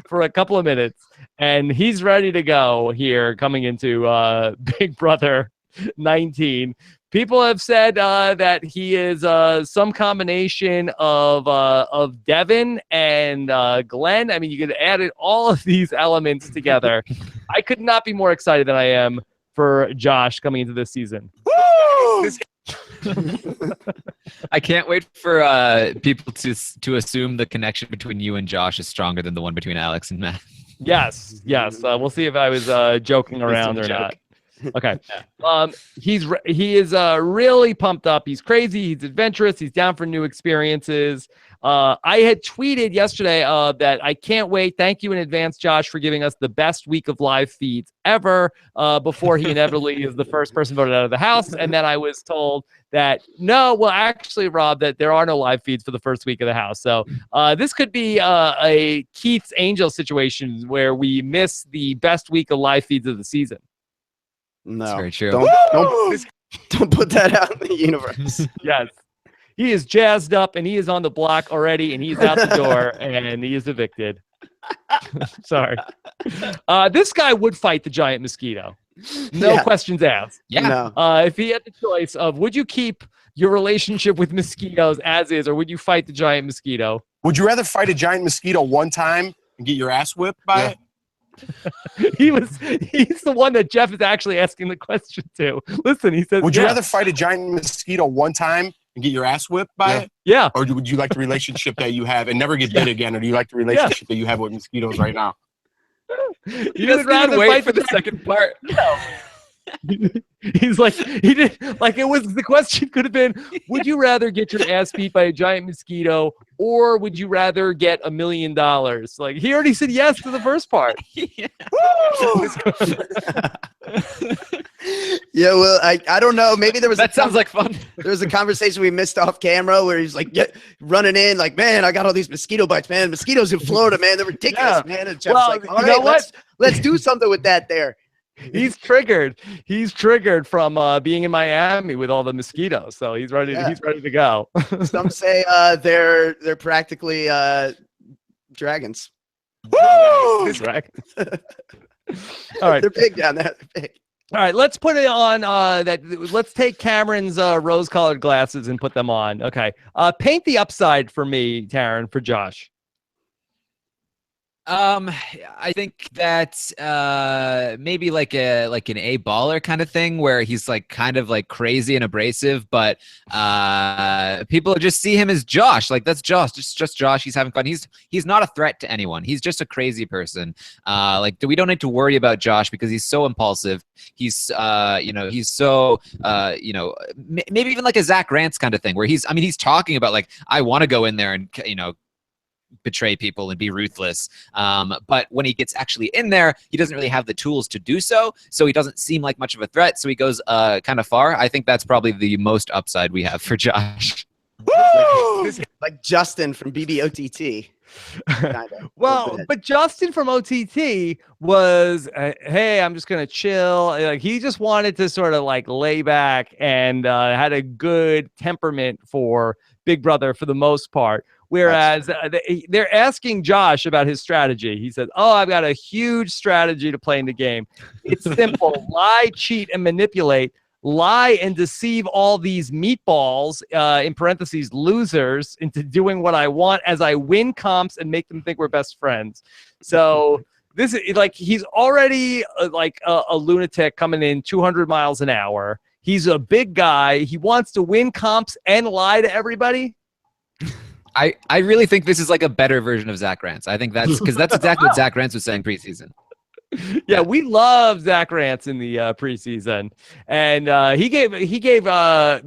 [SPEAKER 1] for a couple of minutes. And he's ready to go here coming into Big Brother 19. People have said that he is some combination of Devin and Glenn. I mean, you could add all of these elements together. I could not be more excited than I am for Josh coming into this season.
[SPEAKER 4] Woo!
[SPEAKER 3] I can't wait for people to assume the connection between you and Josh is stronger than the one between Alex and Matt.
[SPEAKER 1] Yes. We'll see if I was joking around or not. Okay. He is really pumped up. He's crazy. He's adventurous. He's down for new experiences. I had tweeted yesterday that I can't wait. Thank you in advance, Josh, for giving us the best week of live feeds ever before he inevitably is the first person voted out of the house. And then I was told that, no, well, actually, Rob, that there are no live feeds for the first week of the house. So this could be a Keith's Angel situation where we miss the best week of live feeds of the season.
[SPEAKER 2] No,
[SPEAKER 3] That's very true.
[SPEAKER 2] Don't put that out in the universe.
[SPEAKER 1] Yes. He is jazzed up and he is on the block already and he's out the door and he is evicted. Sorry. This guy would fight the giant mosquito. No questions asked.
[SPEAKER 3] Yeah.
[SPEAKER 2] No.
[SPEAKER 1] If he had the choice of would you keep your relationship with mosquitoes as is or would you fight the giant mosquito?
[SPEAKER 4] Would you rather fight a giant mosquito one time and get your ass whipped by it?
[SPEAKER 1] He's the one that Jeff is actually asking the question to. Listen, he says,
[SPEAKER 4] would you rather fight a giant mosquito one time and get your ass whipped by it?
[SPEAKER 1] Yeah.
[SPEAKER 4] Or would you like the relationship that you have and never get bit again? Or do you like the relationship that you have with mosquitoes right now?
[SPEAKER 1] He would rather
[SPEAKER 3] wait
[SPEAKER 1] fight
[SPEAKER 3] for the second part.
[SPEAKER 1] No. He's like, he did like it was the question could have been, would you rather get your ass beat by a giant mosquito or would you rather get $1 million? Like he already said yes to the first part.
[SPEAKER 2] Yeah, well, I don't know. Maybe there was
[SPEAKER 3] sounds like fun.
[SPEAKER 2] There was a conversation we missed off camera where he's like running in like, man, I got all these mosquito bites, man. Mosquitoes in Florida, man, they're ridiculous, man. And Jeff's like, all right, let's do something with that there.
[SPEAKER 1] He's triggered. He's triggered from being in Miami with all the mosquitoes. So he's ready.
[SPEAKER 2] Yeah.
[SPEAKER 1] He's ready to go.
[SPEAKER 2] Some say they're practically dragons.
[SPEAKER 1] Woo! All right.
[SPEAKER 2] They're big down there. They're big.
[SPEAKER 1] All right, let's put it on let's take Cameron's rose-colored glasses and put them on. Okay. Paint the upside for me, Taran, for Josh.
[SPEAKER 3] I think that maybe like an A baller kind of thing where he's like kind of like crazy and abrasive, but people just see him as Josh. Like that's Josh, just Josh. He's having fun. He's not a threat to anyone. He's just a crazy person. Like we don't need to worry about Josh because he's so impulsive. He's he's so maybe even like a Zach Rance kind of thing where he's talking about like I want to go in there and betray people and be ruthless, but when he gets actually in there he doesn't really have the tools to do so he doesn't seem like much of a threat, so he goes kind of far. I think that's probably the most upside we have for Josh.
[SPEAKER 2] Like Justin from BBOTT.
[SPEAKER 1] Well, but Justin from OTT was, hey, I'm just gonna chill. Like he just wanted to sort of like lay back and had a good temperament for Big Brother for the most part. Whereas they're asking Josh about his strategy. He says, "Oh, I've got a huge strategy to play in the game. It's simple: lie, cheat, and manipulate. Lie and deceive all these meatballs, in parentheses, losers, into doing what I want as I win comps and make them think we're best friends." So this is like he's already like a lunatic coming in 200 miles an hour. He's a big guy. He wants to win comps and lie to everybody.
[SPEAKER 3] I really think this is like a better version of Zach Rance. I think that's because that's exactly what Zach Rance was saying preseason.
[SPEAKER 1] Yeah, we love Zach Rance in the preseason, and he gave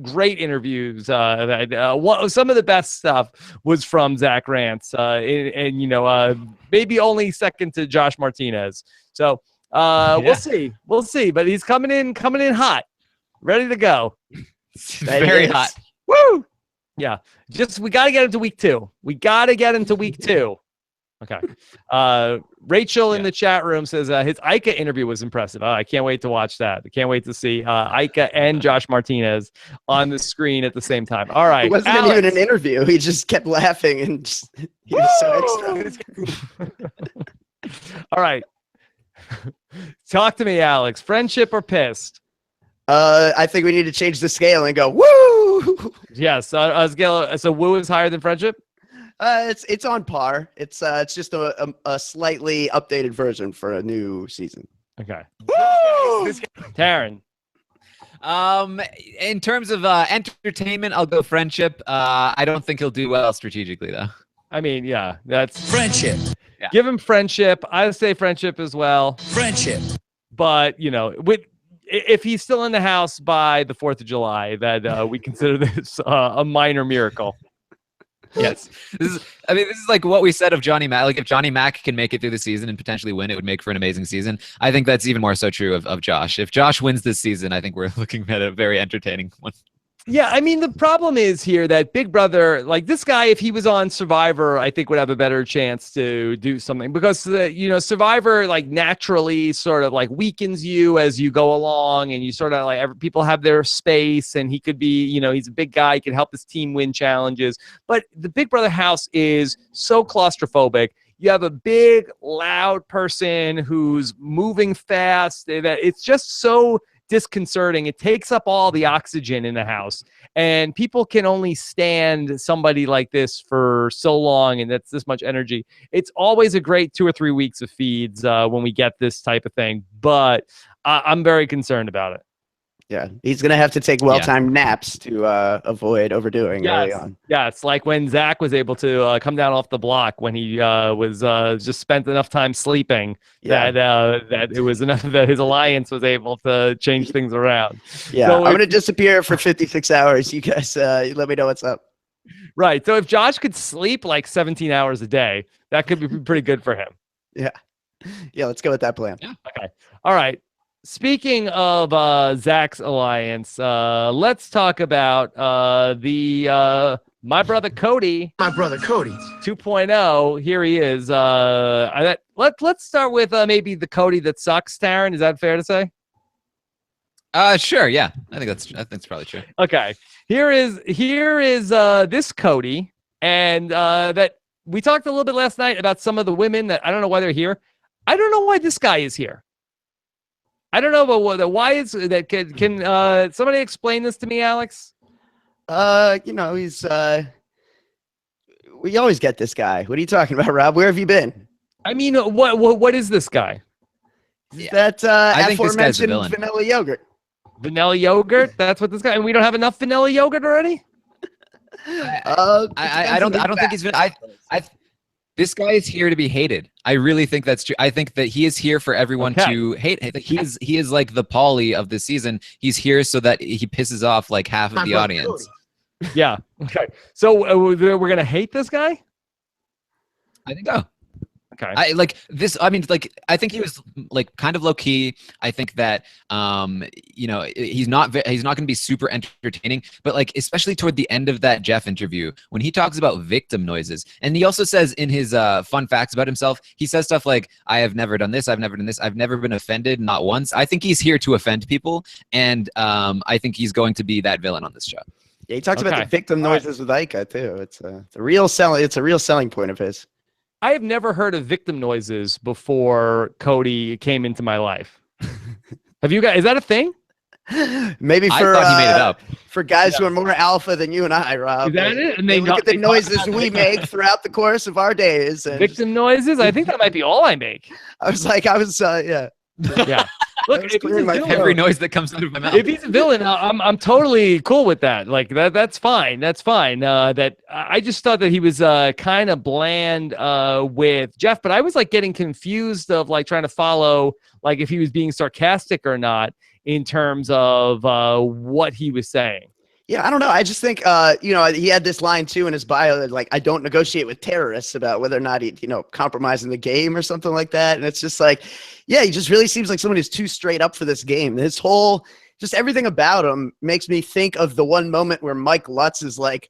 [SPEAKER 1] great interviews. Some of the best stuff was from Zach Rance, and maybe only second to Josh Martinez. So we'll see. But he's coming in hot, ready to go.
[SPEAKER 3] Very hot.
[SPEAKER 1] Woo! Yeah, we got to get him to week 2. Okay. Rachel in the chat room says his Ica interview was impressive. I can't wait to watch that. I can't wait to see Ica and Josh Martinez on the screen at the same time. All right.
[SPEAKER 2] It wasn't even an interview. He just kept laughing and he was so extra.
[SPEAKER 1] All right. Talk to me, Alex. Friendship or pissed?
[SPEAKER 2] I think we need to change the scale and go woo.
[SPEAKER 1] Yes. So woo is higher than friendship?
[SPEAKER 2] It's on par. It's just a slightly updated version for a new season.
[SPEAKER 1] Okay. Woo! Taran.
[SPEAKER 3] In terms of entertainment, I'll go friendship. I don't think he'll do well strategically though.
[SPEAKER 1] I mean, yeah, that's
[SPEAKER 6] Friendship.
[SPEAKER 1] Yeah. Give him friendship. I would say friendship as well.
[SPEAKER 6] Friendship.
[SPEAKER 1] But if he's still in the house by the 4th of July, that we consider this a minor miracle.
[SPEAKER 3] Yes. This is like what we said of Johnny Mack. Like if Johnny Mack can make it through the season and potentially win, it would make for an amazing season. I think that's even more so true of Josh. If Josh wins this season, I think we're looking at a very entertaining one.
[SPEAKER 1] Yeah, I mean, the problem is here that Big Brother, like this guy, if he was on Survivor, I think would have a better chance to do something because, Survivor like naturally sort of like weakens you as you go along and you sort of like people have their space and he could be, he's a big guy, he can help his team win challenges. But the Big Brother house is so claustrophobic. You have a big, loud person who's moving fast that it's just so disconcerting. It takes up all the oxygen in the house, and people can only stand somebody like this for so long, and that's this much energy. It's always a great 2 or 3 weeks of feeds when we get this type of thing, but I'm very concerned about it.
[SPEAKER 2] Yeah, he's going to have to take well-timed naps to avoid overdoing early on.
[SPEAKER 1] Yeah, it's like when Zach was able to come down off the block when he was just spent enough time sleeping that it was enough that his alliance was able to change things around.
[SPEAKER 2] Yeah,
[SPEAKER 1] so
[SPEAKER 2] I'm going to disappear for 56 hours. You guys let me know what's up.
[SPEAKER 1] Right, so if Josh could sleep like 17 hours a day, that could be pretty good for him.
[SPEAKER 2] Yeah, let's go with that plan.
[SPEAKER 3] Yeah.
[SPEAKER 1] Okay, all right. Speaking of Zach's alliance, let's talk about the My brother Cody.
[SPEAKER 6] My brother Cody.
[SPEAKER 1] 2.0. Here he is. Let's start with maybe the Cody that sucks. Taran, is that fair to say?
[SPEAKER 3] Sure. Yeah, I think that's probably true.
[SPEAKER 1] Okay. Here is this Cody, and that we talked a little bit last night about some of the women that I don't know why they're here. I don't know why this guy is here. I don't know, but why is that? Can somebody explain this to me, Alex?
[SPEAKER 2] He's we always get this guy. What are you talking about, Rob? Where have you been?
[SPEAKER 1] I mean, what is this guy?
[SPEAKER 2] That
[SPEAKER 3] I think this guy's the
[SPEAKER 2] aforementioned
[SPEAKER 3] villain.
[SPEAKER 2] vanilla yogurt.
[SPEAKER 1] Vanilla yogurt? That's what this guy. And we don't have enough vanilla yogurt already?
[SPEAKER 3] I don't think he's been. This guy is here to be hated. I really think that's true. I think that he is here for everyone to hate. He is like the Pauly of this season. He's here so that he pisses off like half of the audience.
[SPEAKER 1] Yeah. Okay. So we're gonna hate this guy?
[SPEAKER 3] I think so.
[SPEAKER 1] Okay.
[SPEAKER 3] I think he was like kind of low key. I think that he's not going to be super entertaining, but like especially toward the end of that Jeff interview when he talks about victim noises, and he also says in his fun facts about himself, he says stuff like, "I have never done this. I've never done this. I've never been offended, not once." I think he's here to offend people, and I think he's going to be that villain on this show.
[SPEAKER 2] Yeah, he talks about the victim noises with Ika too. It's a real selling point of his.
[SPEAKER 1] I have never heard of victim noises before Cody came into my life. Have you guys? Is that a thing?
[SPEAKER 2] Maybe
[SPEAKER 3] I
[SPEAKER 2] for
[SPEAKER 3] thought he made it up.
[SPEAKER 2] For guys who are more alpha than you and I, Rob.
[SPEAKER 1] Is that it? And
[SPEAKER 2] they look at the noises we make throughout the course of our days. And
[SPEAKER 1] victim noises? I think that might be all I make.
[SPEAKER 2] Yeah.
[SPEAKER 1] Yeah. Look, if he's a villain,
[SPEAKER 3] every noise that comes out of my mouth.
[SPEAKER 1] If he's a villain, I'm totally cool with that. Like that's fine. That's fine. That I just thought that he was kind of bland with Jeff, but I was like getting confused of like trying to follow like if he was being sarcastic or not in terms of what he was saying.
[SPEAKER 2] Yeah, I don't know. I just think, he had this line too in his bio that like, I don't negotiate with terrorists about whether or not he, compromising the game or something like that. And it's just like, yeah, he just really seems like someone who's too straight up for this game. His whole, just everything about him makes me think of the one moment where Mike Lutz is like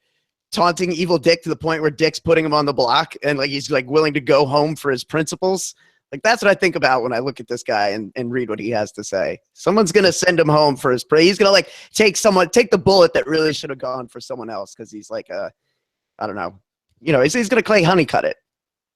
[SPEAKER 2] taunting Evil Dick to the point where Dick's putting him on the block and like he's like willing to go home for his principles. Like, that's what I think about when I look at this guy and read what he has to say. Someone's going to send him home for his prey. He's going to like take the bullet that really should have gone for someone else. Cause he's like, I don't know, he's going to Clay Honeycutt it.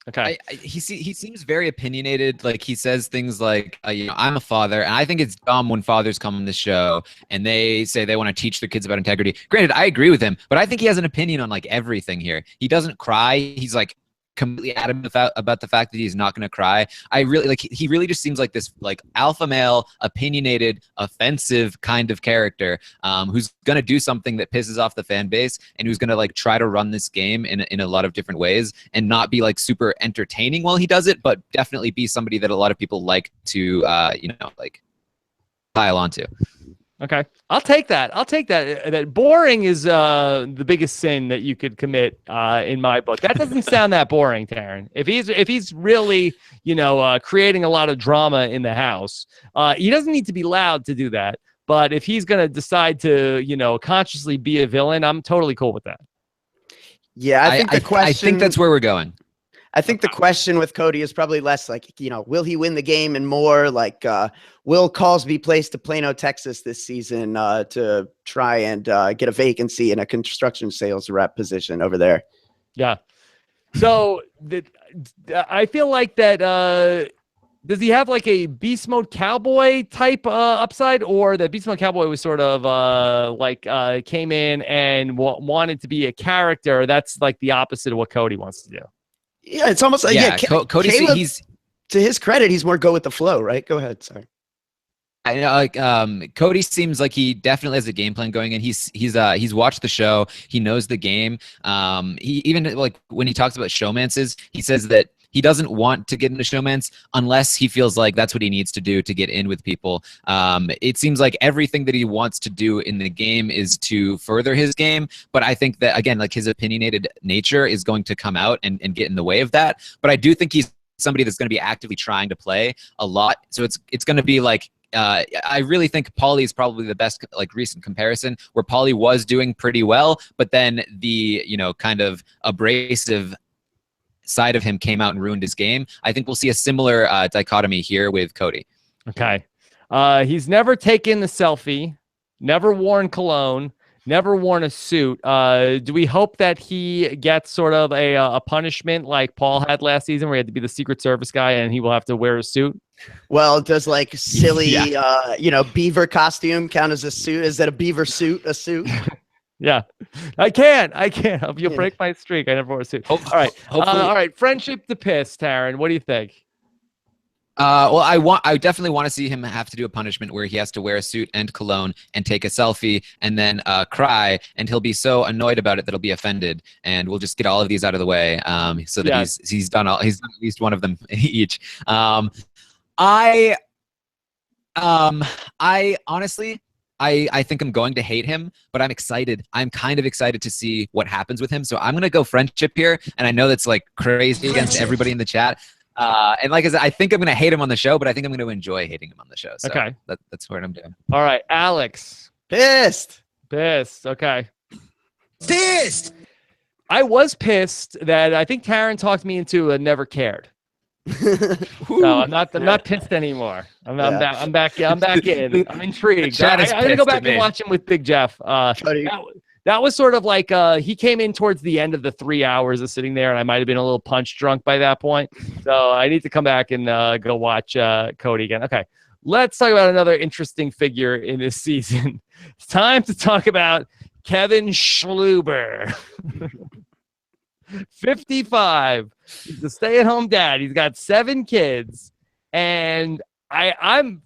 [SPEAKER 3] Okay. He seems very opinionated. Like he says things like, I'm a father, and I think it's dumb when fathers come on this show and they say they want to teach their kids about integrity. Granted, I agree with him, but I think he has an opinion on like everything here. He doesn't cry. He's like completely adamant about the fact that he's not going to cry. I really like. He really just seems like this like alpha male, opinionated, offensive kind of character who's going to do something that pisses off the fan base and who's going to like try to run this game in a lot of different ways and not be like super entertaining while he does it, but definitely be somebody that a lot of people like to like pile onto.
[SPEAKER 1] Okay, I'll take that. That boring is the biggest sin that you could commit in my book. That doesn't sound that boring, Taran. If he's really creating a lot of drama in the house, he doesn't need to be loud to do that. But if he's gonna decide to consciously be a villain, I'm totally cool with that.
[SPEAKER 2] Yeah, I think
[SPEAKER 3] that's where we're going.
[SPEAKER 2] I think the question with Cody is probably less like, will he win the game, and more like, will calls be placed to Plano, Texas this season to try and get a vacancy in a construction sales rep position over there?
[SPEAKER 1] Yeah. So I feel like that. Does he have like a Beast Mode Cowboy type upside, or that Beast Mode Cowboy was sort of came in and wanted to be a character? That's like the opposite of what Cody wants to do.
[SPEAKER 2] Yeah, it's almost like
[SPEAKER 3] Cody. He's
[SPEAKER 2] to his credit, he's more go with the flow, right? Go ahead. Sorry.
[SPEAKER 3] I know, Cody seems like he definitely has a game plan going, and he's watched the show. He knows the game. He even like when he talks about showmances, he says that he doesn't want to get into showmance unless he feels like that's what he needs to do to get in with people. It seems like everything that he wants to do in the game is to further his game. But I think that, again, like his opinionated nature is going to come out and get in the way of that. But I do think he's somebody that's going to be actively trying to play a lot. So it's going to be like I really think Paulie is probably the best like recent comparison, where Paulie was doing pretty well, but then the kind of abrasive side of him came out and ruined his game. I think we'll see a similar dichotomy here with Cody.
[SPEAKER 1] Okay. He's never taken the selfie, never worn cologne, never worn a suit. Do we hope that he gets sort of a punishment like Paul had last season, where he had to be the Secret Service guy and he will have to wear a suit?
[SPEAKER 2] Well, does like silly, beaver costume count as a suit? Is that a beaver suit, a suit?
[SPEAKER 1] Yeah, I can't. If you break my streak, I never wore a suit. All right. All right. Friendship to piss, Taran. What do you think?
[SPEAKER 3] Well, I definitely want to see him have to do a punishment where he has to wear a suit and cologne and take a selfie and then cry, and he'll be so annoyed about it that he'll be offended. And we'll just get all of these out of the way, so that he's done at least one of them each. I honestly, I think I'm going to hate him, but I'm excited. I'm kind of excited to see what happens with him. So I'm going to go friendship here. And I know that's like crazy against everybody in the chat. And like I said, I think I'm going to hate him on the show, but I think I'm going to enjoy hating him on the show. So
[SPEAKER 1] okay.
[SPEAKER 3] That's what I'm doing.
[SPEAKER 1] All right. Alex.
[SPEAKER 2] Pissed.
[SPEAKER 1] Okay.
[SPEAKER 6] Pissed.
[SPEAKER 1] I was pissed that I think Taran talked me into a never cared. No, I'm not pissed anymore. I'm back in. I'm intrigued. I'm gonna go back and watch him with Big Jeff. That was sort of like he came in towards the end of the 3 hours of sitting there, and I might have been a little punch drunk by that point. So I need to come back and go watch Cody again. Okay, let's talk about another interesting figure in this season. It's time to talk about Kevin Schluber. 55. He's a stay-at-home dad. He's got 7 kids, and I'm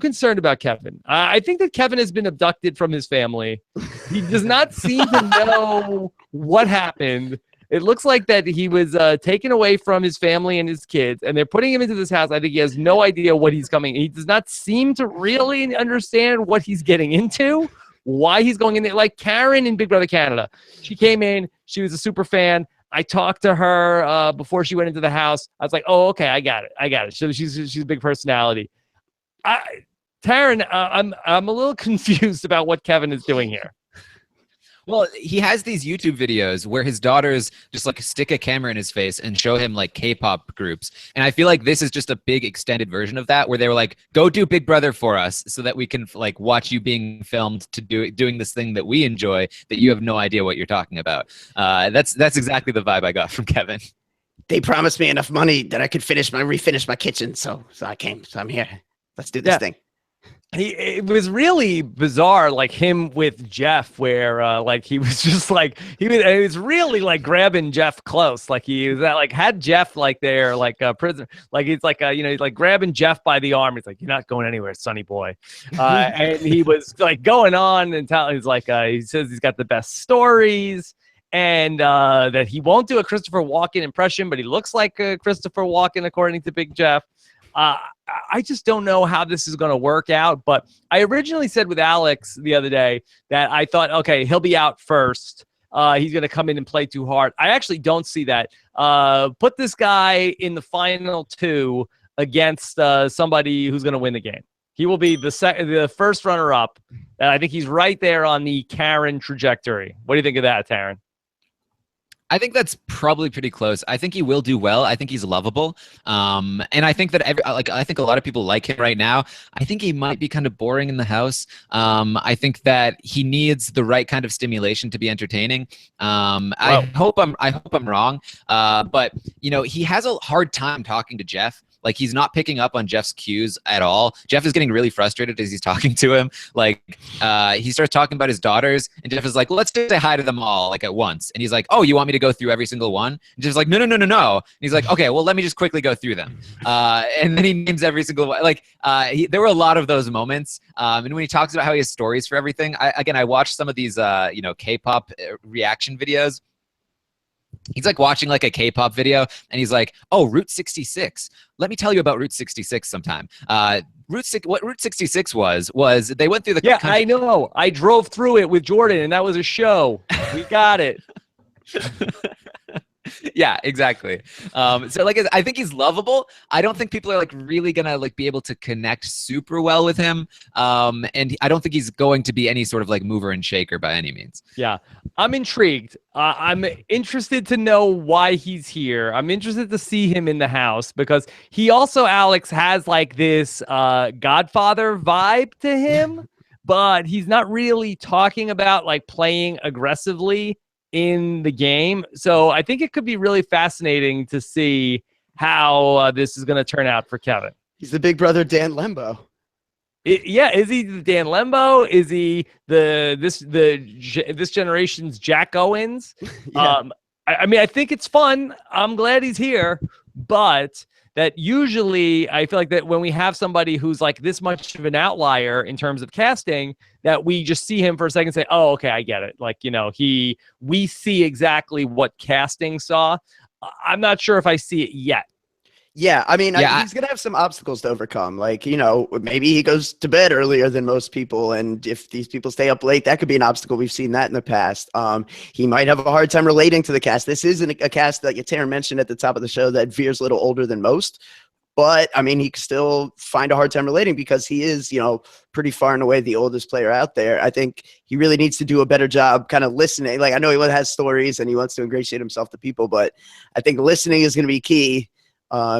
[SPEAKER 1] concerned about Kevin. I think that Kevin has been abducted from his family. He does not seem to know what happened. It looks like that he was taken away from his family and his kids, and they're putting him into this house. I think he has no idea what he's coming. He does not seem to really understand what he's getting into, why he's going in there. Like Karen in Big Brother Canada. She came in. She was a super fan. I talked to her before she went into the house. I was like, oh, okay, I got it. So she's a big personality. Taran, I'm a little confused about what Kevin is doing here.
[SPEAKER 3] Well, he has these YouTube videos where his daughters just like stick a camera in his face and show him like K-pop groups. And I feel like this is just a big extended version of that, where they were like, go do Big Brother for us so that we can like watch you being filmed to doing this thing that we enjoy that you have no idea what you're talking about. That's exactly the vibe I got from Kevin.
[SPEAKER 2] They promised me enough money that I could refinish my kitchen. So I came. So I'm here. Let's do this thing.
[SPEAKER 1] It was really bizarre, like him with Jeff, where like he was just like he was really like grabbing Jeff close, like he was like had Jeff like there like a prisoner, like he's like he's like grabbing Jeff by the arm. He's like, you're not going anywhere, sonny boy. And he was like going on and telling, he's like he says he's got the best stories, and that he won't do a Christopher Walken impression, but he looks like Christopher Walken according to Big Jeff. I just don't know how this is going to work out, but I originally said with Alex the other day that I thought, okay, he'll be out first. He's going to come in and play too hard. I actually don't see that. Put this guy in the final 2 against somebody who's going to win the game. He will be the first runner-up, and I think he's right there on the Karen trajectory. What do you think of that, Taran?
[SPEAKER 3] I think that's probably pretty close. I think he will do well. I think he's lovable. And I think that I think a lot of people like him right now. I think he might be kind of boring in the house. I think that he needs the right kind of stimulation to be entertaining. I hope I'm wrong. But he has a hard time talking to Jeff. Like, he's not picking up on Jeff's cues at all. Jeff is getting really frustrated as he's talking to him. Like, he starts talking about his daughters, and Jeff is like, well, let's just say hi to them all, like, at once. And he's like, oh, you want me to go through every single one? And Jeff's like, no. And he's like, okay, well, let me just quickly go through them. And then he names every single one. Like, there were a lot of those moments. And when he talks about how he has stories for everything, I watched some of these, K-pop reaction videos. He's like watching like a K-pop video, and he's like, oh, Route 66. Let me tell you about Route 66 sometime. What Route 66 was they went through the country.
[SPEAKER 1] I know. I drove through it with Jordan, and that was a show. We got it.
[SPEAKER 3] Yeah, exactly. So like, I think he's lovable. I don't think people are like really gonna like be able to connect super well with him. And I don't think he's going to be any sort of like mover and shaker by any means.
[SPEAKER 1] Yeah, I'm intrigued. I'm interested to know why he's here. I'm interested to see him in the house because he also, Alex, has like this Godfather vibe to him, but he's not really talking about like playing aggressively in the game. So I think it could be really fascinating to see how this is going to turn out for Kevin.
[SPEAKER 2] He's the big brother Dan Lembo.
[SPEAKER 1] Yeah, is he the Dan Lembo? Is he this generation's Jack Owens?
[SPEAKER 2] Yeah.
[SPEAKER 1] I mean, I think it's fun. I'm glad he's here, but that usually I feel like that when we have somebody who's like this much of an outlier in terms of casting, that we just see him for a second and say, oh, okay, I get it. Like, you know, we see exactly what casting saw. I'm not sure if I see it yet.
[SPEAKER 2] Yeah, I mean, he's going to have some obstacles to overcome. Like, you know, maybe he goes to bed earlier than most people. And if these people stay up late, that could be an obstacle. We've seen that in the past. He might have a hard time relating to the cast. This isn't a cast that Taran mentioned at the top of the show that veers a little older than most. But, I mean, he can still find a hard time relating because he is, you know, pretty far and away the oldest player out there. I think he really needs to do a better job kind of listening. Like, I know he has stories and he wants to ingratiate himself to people, but I think listening is going to be key.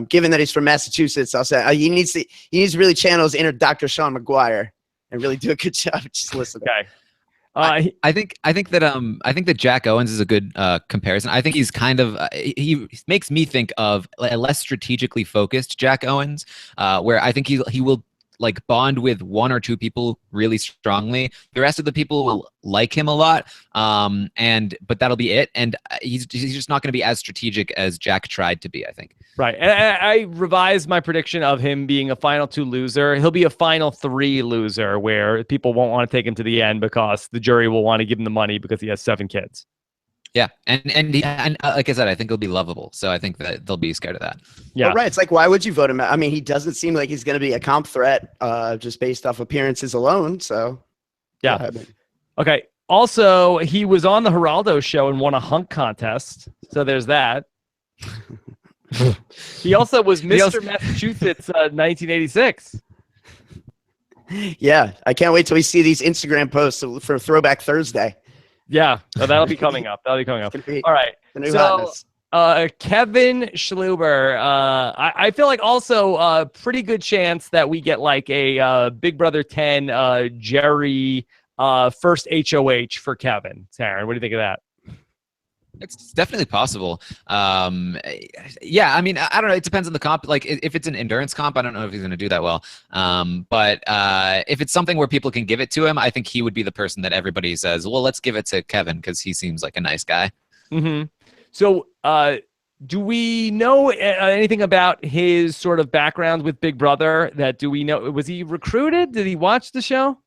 [SPEAKER 2] Given that he's from Massachusetts, I'll say he needs to really channel his inner Dr. Sean McGuire and really do a good job just listening.
[SPEAKER 1] Okay.
[SPEAKER 3] I think that Jack Owens is a good comparison. I think he's kind of he makes me think of a less strategically focused Jack Owens, where I think he will like bond with one or two people really strongly. The rest of the people will like him a lot, but that'll be it. And he's just not going to be as strategic as Jack tried to be, I think.
[SPEAKER 1] Right. And I revised my prediction of him being a final 2 loser. He'll be a final 3 loser where people won't want to take him to the end because the jury will want to give him the money because he has 7 kids.
[SPEAKER 3] Yeah, and like I said, I think he'll be lovable. So I think that they'll be scared of that.
[SPEAKER 1] Yeah,
[SPEAKER 2] well, right. It's like, why would you vote him out? I mean, he doesn't seem like he's going to be a comp threat just based off appearances alone. So,
[SPEAKER 1] yeah. Okay. Also, he was on the Geraldo show and won a hunk contest. So there's that. He also was Mr. Massachusetts 1986.
[SPEAKER 2] Yeah, I can't wait till we see these Instagram posts for Throwback Thursday.
[SPEAKER 1] Yeah, so that'll be coming up. All right.
[SPEAKER 2] So,
[SPEAKER 1] Kevin Schluber, I feel like also a pretty good chance that we get like a Big Brother 10 Jerry first HOH for Kevin. Taran, what do you think of that?
[SPEAKER 3] It's definitely possible. Yeah, I mean, I don't know. It depends on the comp. Like, if it's an endurance comp, I don't know if he's going to do that well. But if it's something where people can give it to him, I think he would be the person that everybody says, well, let's give it to Kevin because he seems like a nice guy.
[SPEAKER 1] Mm-hmm. So do we know anything about his sort of background with Big Brother? Do we know? Was he recruited? Did he watch the show?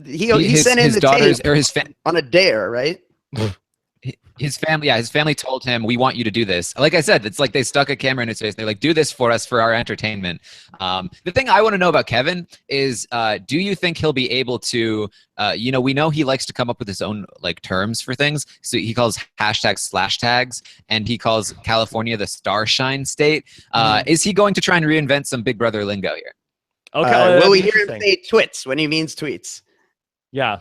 [SPEAKER 2] He sent in his daughters or his on a dare, right?
[SPEAKER 3] His family told him, we want you to do this. Like I said, it's like they stuck a camera in his face. They're like, do this for us for our entertainment. The thing I want to know about Kevin is, do you think he'll be able to, we know he likes to come up with his own like terms for things. So he calls #/tags, and he calls California the Starshine State. Is he going to try and reinvent some Big Brother lingo here?
[SPEAKER 2] Okay. Will we hear him say twits when he means tweets?
[SPEAKER 1] Yeah.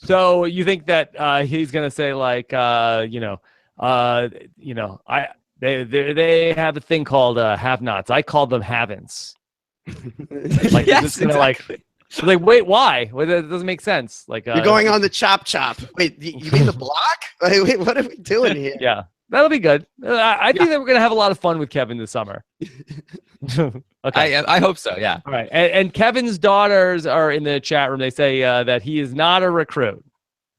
[SPEAKER 1] So you think that he's gonna say like they have a thing called have-nots. I call them haven't. Like,
[SPEAKER 3] yes, exactly.
[SPEAKER 1] Like, wait, why? Well, that doesn't make sense. Like
[SPEAKER 2] you're going on the chop. Wait, you mean the block? Wait, what are we doing here?
[SPEAKER 1] Yeah, that'll be good. I think that we're gonna have a lot of fun with Kevin this summer. Okay.
[SPEAKER 3] I hope so. Yeah.
[SPEAKER 1] All right. And Kevin's daughters are in the chat room. They say that he is not a recruit.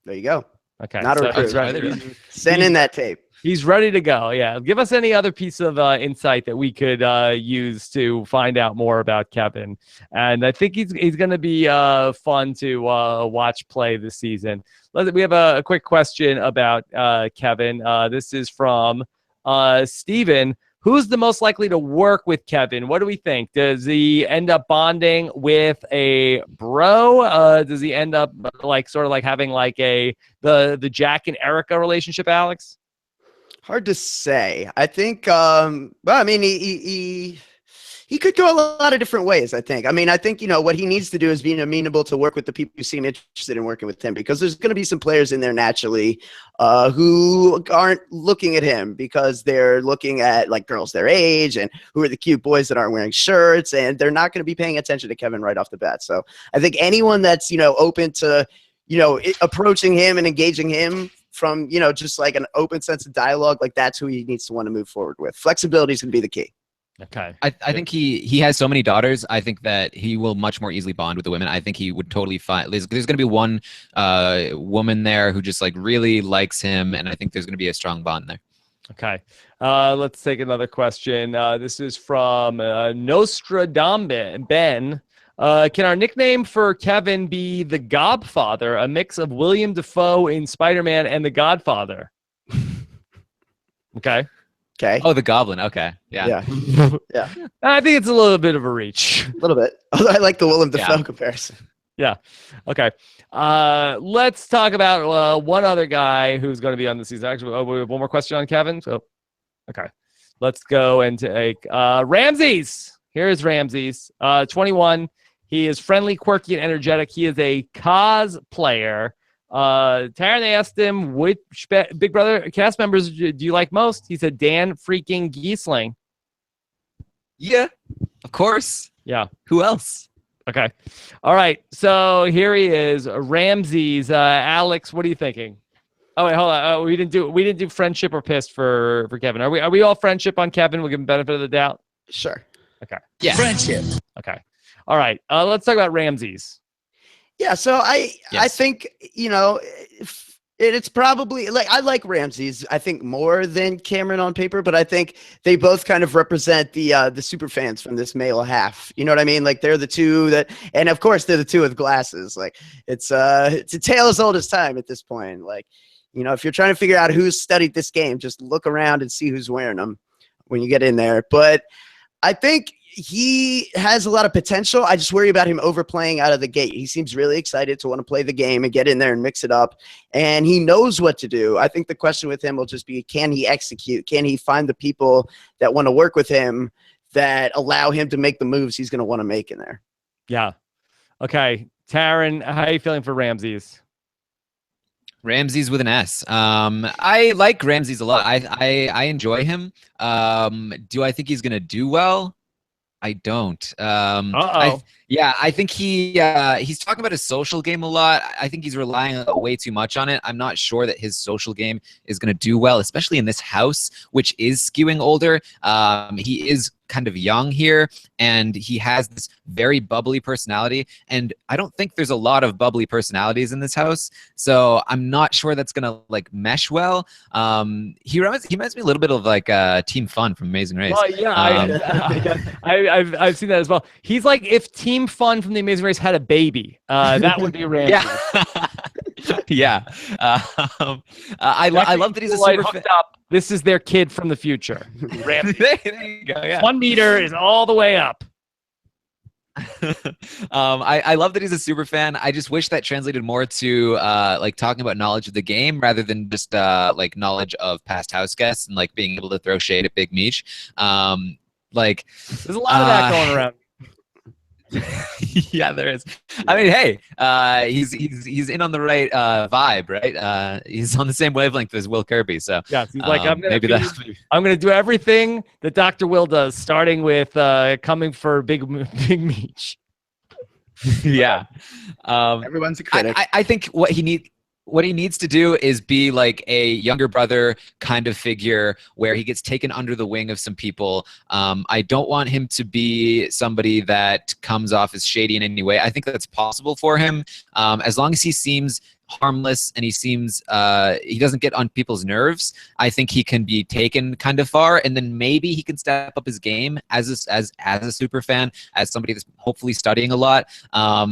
[SPEAKER 2] There you go.
[SPEAKER 1] Okay.
[SPEAKER 2] Not a recruit.
[SPEAKER 1] Right.
[SPEAKER 2] Send in that tape.
[SPEAKER 1] He's ready to go. Yeah. Give us any other piece of insight that we could use to find out more about Kevin. And I think he's going to be fun to watch play this season. We have a quick question about Kevin. This is from Steven. Who's the most likely to work with Kevin? What do we think? Does he end up bonding with a bro? Does he end up like sort of like having like the Jack and Erica relationship, Alex?
[SPEAKER 2] Hard to say. I think, well, I mean, he could go a lot of different ways, I think. I mean, I think, what he needs to do is be amenable to work with the people who seem interested in working with him, because there's going to be some players in there naturally who aren't looking at him because they're looking at like girls their age and who are the cute boys that aren't wearing shirts, and they're not going to be paying attention to Kevin right off the bat. So I think anyone that's, open to, approaching him and engaging him from, just like an open sense of dialogue, like that's who he needs to want to move forward with. Flexibility is going to be the key.
[SPEAKER 1] Okay.
[SPEAKER 3] I think he has so many daughters. I think that he will much more easily bond with the women. I think he would totally find there's going to be one woman there who just like really likes him, and I think there's going to be a strong bond there.
[SPEAKER 1] Okay. Let's take another question. This is from Nostradamus Ben. Can our nickname for Kevin be the Godfather, a mix of William Dafoe in Spider-Man and the Godfather? Okay.
[SPEAKER 2] Okay.
[SPEAKER 3] Oh, the Goblin. Okay. Yeah.
[SPEAKER 2] Yeah.
[SPEAKER 1] I think it's a little bit of a reach.
[SPEAKER 2] A little bit. Although I like the Willem Dafoe comparison.
[SPEAKER 1] Yeah. Okay. Let's talk about one other guy who's going to be on the season. Actually, we have one more question on Kevin. So, okay. Let's go and take Ramses. Here is Ramses. 21. He is friendly, quirky, and energetic. He is a cosplayer. Taran, they asked him which Big Brother cast members do you like most. He said Dan freaking Giesling.
[SPEAKER 3] Yeah, of course.
[SPEAKER 1] Yeah.
[SPEAKER 3] Who else?
[SPEAKER 1] Okay. All right. So here he is, Ramses. Alex, what are you thinking? Oh wait, hold on. We didn't do friendship or pissed for Kevin. Are we all friendship on Kevin? We'll give him benefit of the doubt.
[SPEAKER 2] Sure.
[SPEAKER 1] Okay.
[SPEAKER 3] Yeah.
[SPEAKER 6] Friendship.
[SPEAKER 1] Okay. All right. Let's talk about Ramses.
[SPEAKER 2] Yeah, so I think, it's probably like I like Ramses, I think, more than Cameron on paper, but I think they both kind of represent the super fans from this male half. You know what I mean? Like they're the two that, and of course they're the two with glasses. Like it's a tale as old as time at this point. Like, if you're trying to figure out who's studied this game, just look around and see who's wearing them when you get in there. But I think he has a lot of potential. I just worry about him overplaying out of the gate. He seems really excited to want to play the game and get in there and mix it up. And he knows what to do. I think the question with him will just be, can he execute? Can he find the people that want to work with him that allow him to make the moves he's going to want to make in there?
[SPEAKER 1] Yeah. Okay. Taran, how are you feeling for Ramses?
[SPEAKER 3] Ramses with an S. I like Ramses a lot. I enjoy him. Do I think he's going to do well? I don't. I think he's talking about his social game a lot. I think he's relying way too much on it. I'm not sure that his social game is going to do well, especially in this house, which is skewing older. He is kind of young here, and he has this very bubbly personality, and I don't think there's a lot of bubbly personalities in this house, so I'm not sure that's gonna like mesh well. He reminds me a little bit of like Team Fun from Amazing Race.
[SPEAKER 1] Well, yeah, I've seen that as well. He's like if Team Fun from the Amazing Race had a baby, that would be Ramses.
[SPEAKER 3] Yeah. I love that he's a super fan.
[SPEAKER 1] This is their kid from the future.
[SPEAKER 3] There you go. Yeah.
[SPEAKER 1] 1 meter is all the way up.
[SPEAKER 3] I love that he's a super fan. I just wish that translated more to like talking about knowledge of the game rather than just like knowledge of past house guests and like being able to throw shade at Big Meech. Like
[SPEAKER 1] there's a lot of that going around.
[SPEAKER 3] Yeah, there is. I mean, hey, he's in on the right vibe, right? He's on the same wavelength as Will Kirby, so
[SPEAKER 1] yeah, he's like, I'm gonna do everything that Dr. Will does, starting with coming for Big Meech.
[SPEAKER 3] Yeah,
[SPEAKER 2] everyone's a critic.
[SPEAKER 3] I think what he needs to do is be like a younger brother kind of figure where he gets taken under the wing of some people. I don't want him to be somebody that comes off as shady in any way. I think that's possible for him. As long as he seems harmless and he seems he doesn't get on people's nerves, I think he can be taken kind of far, and then maybe he can step up his game as a super fan, as somebody that's hopefully studying a lot.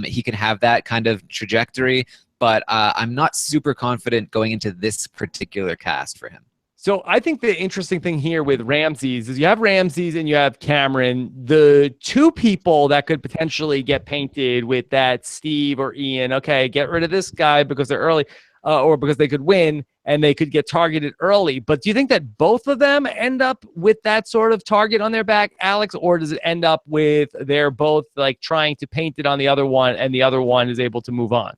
[SPEAKER 3] He can have that kind of trajectory. But I'm not super confident going into this particular cast for him.
[SPEAKER 1] So I think the interesting thing here with Ramses is you have Ramses and you have Cameron, the two people that could potentially get painted with that Steve or Ian. Okay, get rid of this guy because they're early or because they could win, and they could get targeted early. But do you think that both of them end up with that sort of target on their back, Alex, or does it end up with they're both like trying to paint it on the other one and the other one is able to move on?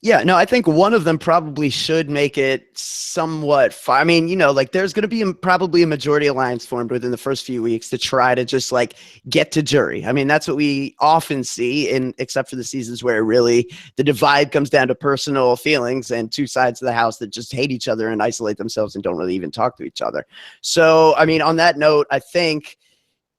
[SPEAKER 2] Yeah, no, I think one of them probably should make it somewhat I mean, like there's going to be probably a majority alliance formed within the first few weeks to try to just like get to jury. I mean, that's what we often see except for the seasons where really the divide comes down to personal feelings and two sides of the house that just hate each other and isolate themselves and don't really even talk to each other. So, I mean, on that note, I think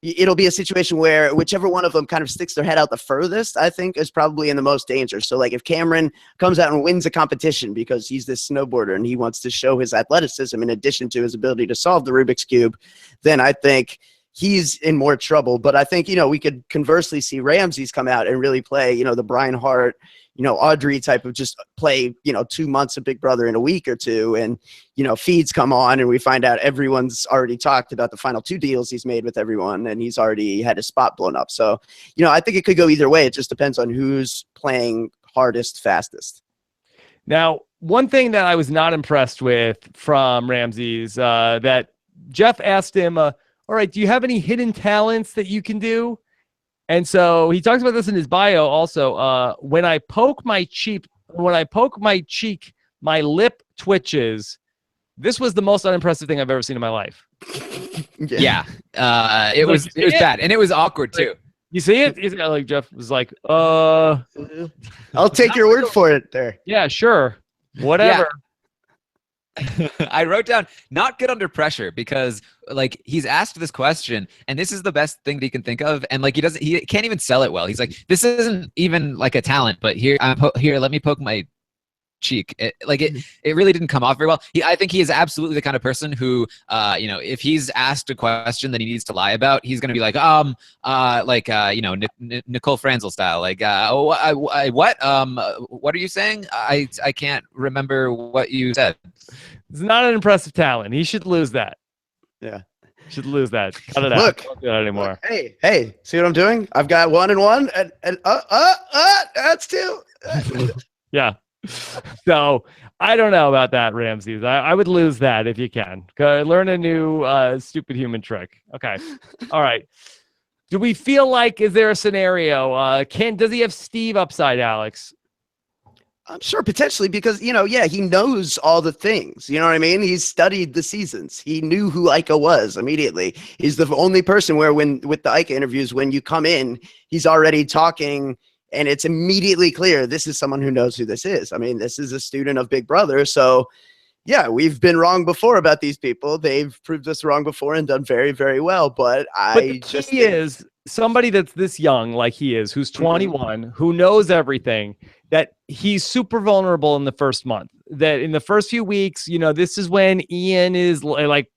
[SPEAKER 2] it'll be a situation where whichever one of them kind of sticks their head out the furthest, I think, is probably in the most danger. So, like, if Cameron comes out and wins a competition because he's this snowboarder and he wants to show his athleticism in addition to his ability to solve the Rubik's Cube, then I think he's in more trouble. But I think, we could conversely see Ramses come out and really play, the Brian Hart, Audrey type of just play, 2 months of Big Brother in a week or two. And, feeds come on and we find out everyone's already talked about the final 2 deals he's made with everyone. And he's already had his spot blown up. So, I think it could go either way. It just depends on who's playing hardest, fastest.
[SPEAKER 1] Now, one thing that I was not impressed with from Ramses, that Jeff asked him, all right, do you have any hidden talents that you can do? And so he talks about this in his bio also. When I poke my cheek, my lip twitches. This was the most unimpressive thing I've ever seen in my life.
[SPEAKER 3] Yeah. It was bad. And it was awkward too.
[SPEAKER 1] You see it? It's like Jeff was like,
[SPEAKER 2] I'll take your word for it there.
[SPEAKER 1] Yeah, sure. Whatever.
[SPEAKER 3] Yeah. I wrote down not good under pressure because like he's asked this question and this is the best thing that he can think of and like he can't even sell it well. He's like, this isn't even like a talent, but here let me poke my cheek. It really didn't come off very well. I think he is absolutely the kind of person who if he's asked a question that he needs to lie about, he's gonna be like Nicole Franzel style, like what are you saying? I can't remember what you said.
[SPEAKER 1] It's not an impressive talent. He should lose that.
[SPEAKER 2] Yeah.
[SPEAKER 1] Should lose that. Cut it
[SPEAKER 2] Look,
[SPEAKER 1] out. Don't do that anymore.
[SPEAKER 2] Look, hey, see what I'm doing? I've got 1 and 1 and that's 2.
[SPEAKER 1] Yeah. So I don't know about that, Ramses. I would lose that if you can. Learn a new stupid human trick. Okay. All right. Do we feel like, is there a scenario? Does he have Steve upside, Alex?
[SPEAKER 2] I'm sure potentially because, he knows all the things. You know what I mean? He's studied the seasons. He knew who Ica was immediately. He's the only person where with the Ica interviews, when you come in, he's already talking and it's immediately clear this is someone who knows who this is. I mean, this is a student of Big Brother. So, yeah, we've been wrong before about these people. They've proved us wrong before and done very, very well. But the key
[SPEAKER 1] is somebody that's this young, like he is, who's 21, who knows everything, that he's super vulnerable in the first month. That in the first few weeks, this is when Ian is like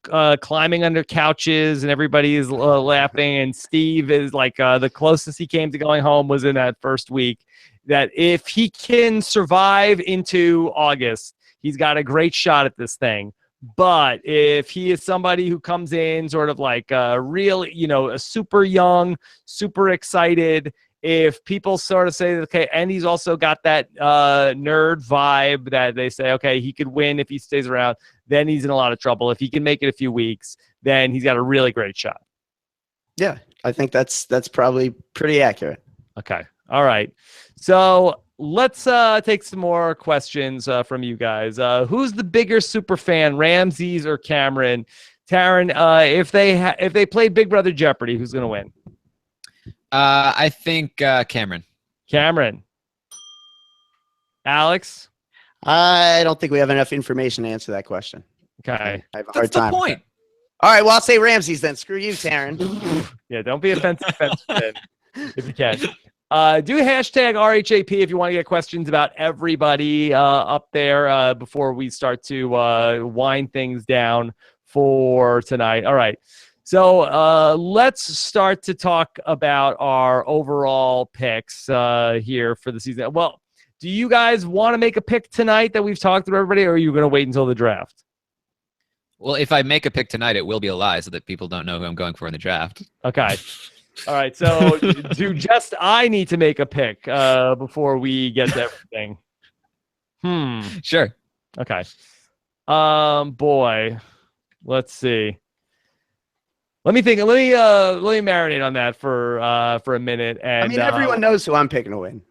[SPEAKER 1] climbing under couches and everybody is laughing. And Steve is like the closest he came to going home was in that first week. That if he can survive into August, he's got a great shot at this thing. But if he is somebody who comes in sort of like really, a super young, super excited, if people sort of say, okay, and he's also got that nerd vibe that they say, okay, he could win if he stays around, then he's in a lot of trouble. If he can make it a few weeks, then he's got a really great shot.
[SPEAKER 2] Yeah, I think that's probably pretty accurate.
[SPEAKER 1] Okay. All right. So let's take some more questions from you guys. Who's the bigger super fan, Ramses or Cameron? Taran, if they played Big Brother Jeopardy, who's going to win?
[SPEAKER 3] I think Cameron.
[SPEAKER 1] Cameron. Alex?
[SPEAKER 2] I don't think we have enough information to answer that question.
[SPEAKER 1] Okay.
[SPEAKER 2] I have a hard
[SPEAKER 3] That's the
[SPEAKER 2] time.
[SPEAKER 3] point.
[SPEAKER 2] All right, well, I'll say Ramses then. Screw you, Taran.
[SPEAKER 1] Yeah, don't be offensive if you can. Do hashtag RHAP if you want to get questions about everybody up there before we start to wind things down for tonight. All right. So let's start to talk about our overall picks here for the season. Well, do you guys want to make a pick tonight that we've talked to everybody, or are you going to wait until the draft?
[SPEAKER 3] Well, if I make a pick tonight, it will be a lie so that people don't know who I'm going for in the draft.
[SPEAKER 1] Okay. All right. So do just I need to make a pick before we get to everything?
[SPEAKER 3] Sure.
[SPEAKER 1] Okay. Boy, let's see. Let me think. Let me marinate on that for a minute. And
[SPEAKER 2] I mean, everyone knows who I'm picking to win.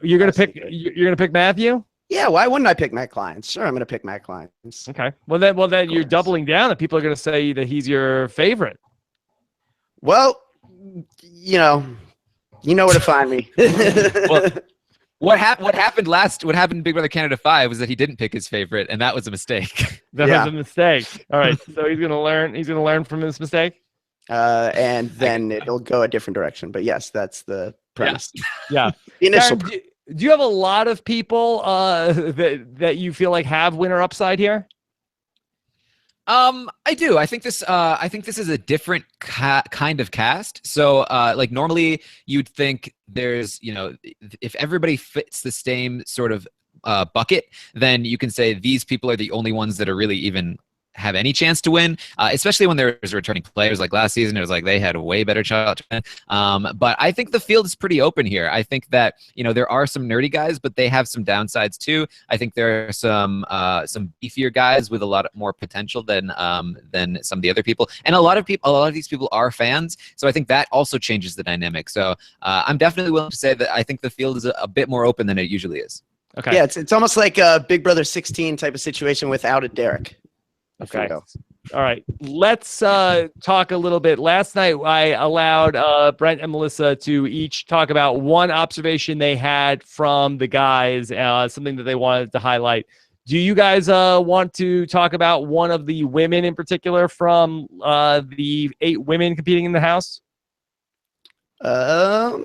[SPEAKER 1] you're gonna pick Matthew.
[SPEAKER 2] Yeah, why wouldn't I pick Matt Clients? Sure, I'm going to pick Matt Clients.
[SPEAKER 1] Okay. Well then you're doubling down, and people are gonna say that he's your favorite.
[SPEAKER 2] Well, you know where to find me.
[SPEAKER 3] Well, what happened in Big Brother Canada 5 was that he didn't pick his favorite, and that was a mistake.
[SPEAKER 1] That was a mistake. All right. So he's gonna learn from his mistake.
[SPEAKER 2] And then it'll go a different direction. But yes, that's the premise.
[SPEAKER 1] Yeah.
[SPEAKER 2] The initial.
[SPEAKER 1] Taran, do you have a lot of people that you feel like have winner upside here?
[SPEAKER 3] I do. I think this is a different kind of cast. So, like normally you'd think there's, if everybody fits the same sort of bucket, then you can say these people are the only ones that are really even have any chance to win, especially when there's returning players like last season. It was like they had a way better shot to win. But I think the field is pretty open here. I think that there are some nerdy guys, but they have some downsides too. I think there are some beefier guys with a lot more potential than some of the other people. And a lot of these people are fans, so I think that also changes the dynamic. So I'm definitely willing to say that I think the field is a bit more open than it usually is.
[SPEAKER 1] Okay.
[SPEAKER 2] Yeah, it's almost like a Big Brother 16 type of situation without a Derek.
[SPEAKER 1] Okay. All right. Let's talk a little bit. Last night, I allowed Brent and Melissa to each talk about one observation they had from the guys, something that they wanted to highlight. Do you guys want to talk about one of the women in particular from the 8 women competing in the house?
[SPEAKER 2] A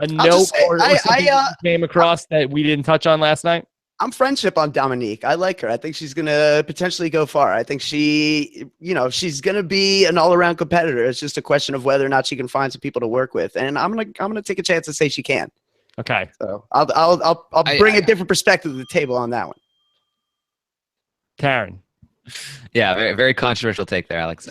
[SPEAKER 1] note or something you came across that we didn't touch on last night?
[SPEAKER 2] I'm friendship on Dominique. I like her. I think she's going to potentially go far. I think she's going to be an all-around competitor. It's just a question of whether or not she can find some people to work with. And I'm going to take a chance to say she can.
[SPEAKER 1] Okay.
[SPEAKER 2] So I'll bring a different perspective to the table on that one.
[SPEAKER 1] Taran.
[SPEAKER 3] Yeah, very, very controversial take there, Alex.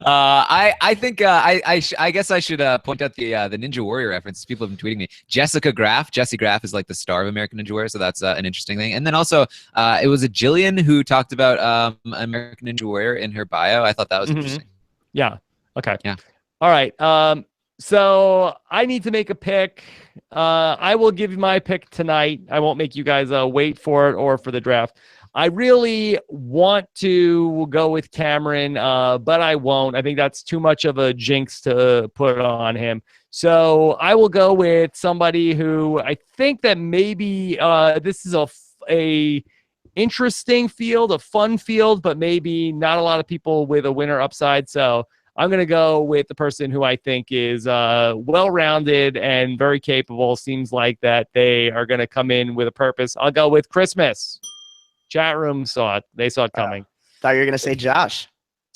[SPEAKER 3] I think I guess I should point out the Ninja Warrior reference. People have been tweeting me. Jessie Graff is like the star of American Ninja Warrior, so that's an interesting thing. And then also it was a Jillian who talked about American Ninja Warrior in her bio. I thought that was interesting.
[SPEAKER 1] Yeah. Okay.
[SPEAKER 3] Yeah.
[SPEAKER 1] All right. So I need to make a pick. I will give you my pick tonight. I won't make you guys wait for it or for the draft. I really want to go with Cameron, but I won't. I think that's too much of a jinx to put on him. So I will go with somebody who I think that maybe this is a interesting field, a fun field, but maybe not a lot of people with a winner upside. So I'm going to go with the person who I think is well-rounded and very capable. Seems like that they are going to come in with a purpose. I'll go with Christmas. Chat room saw it. They saw it coming.
[SPEAKER 2] Thought you were gonna say Josh.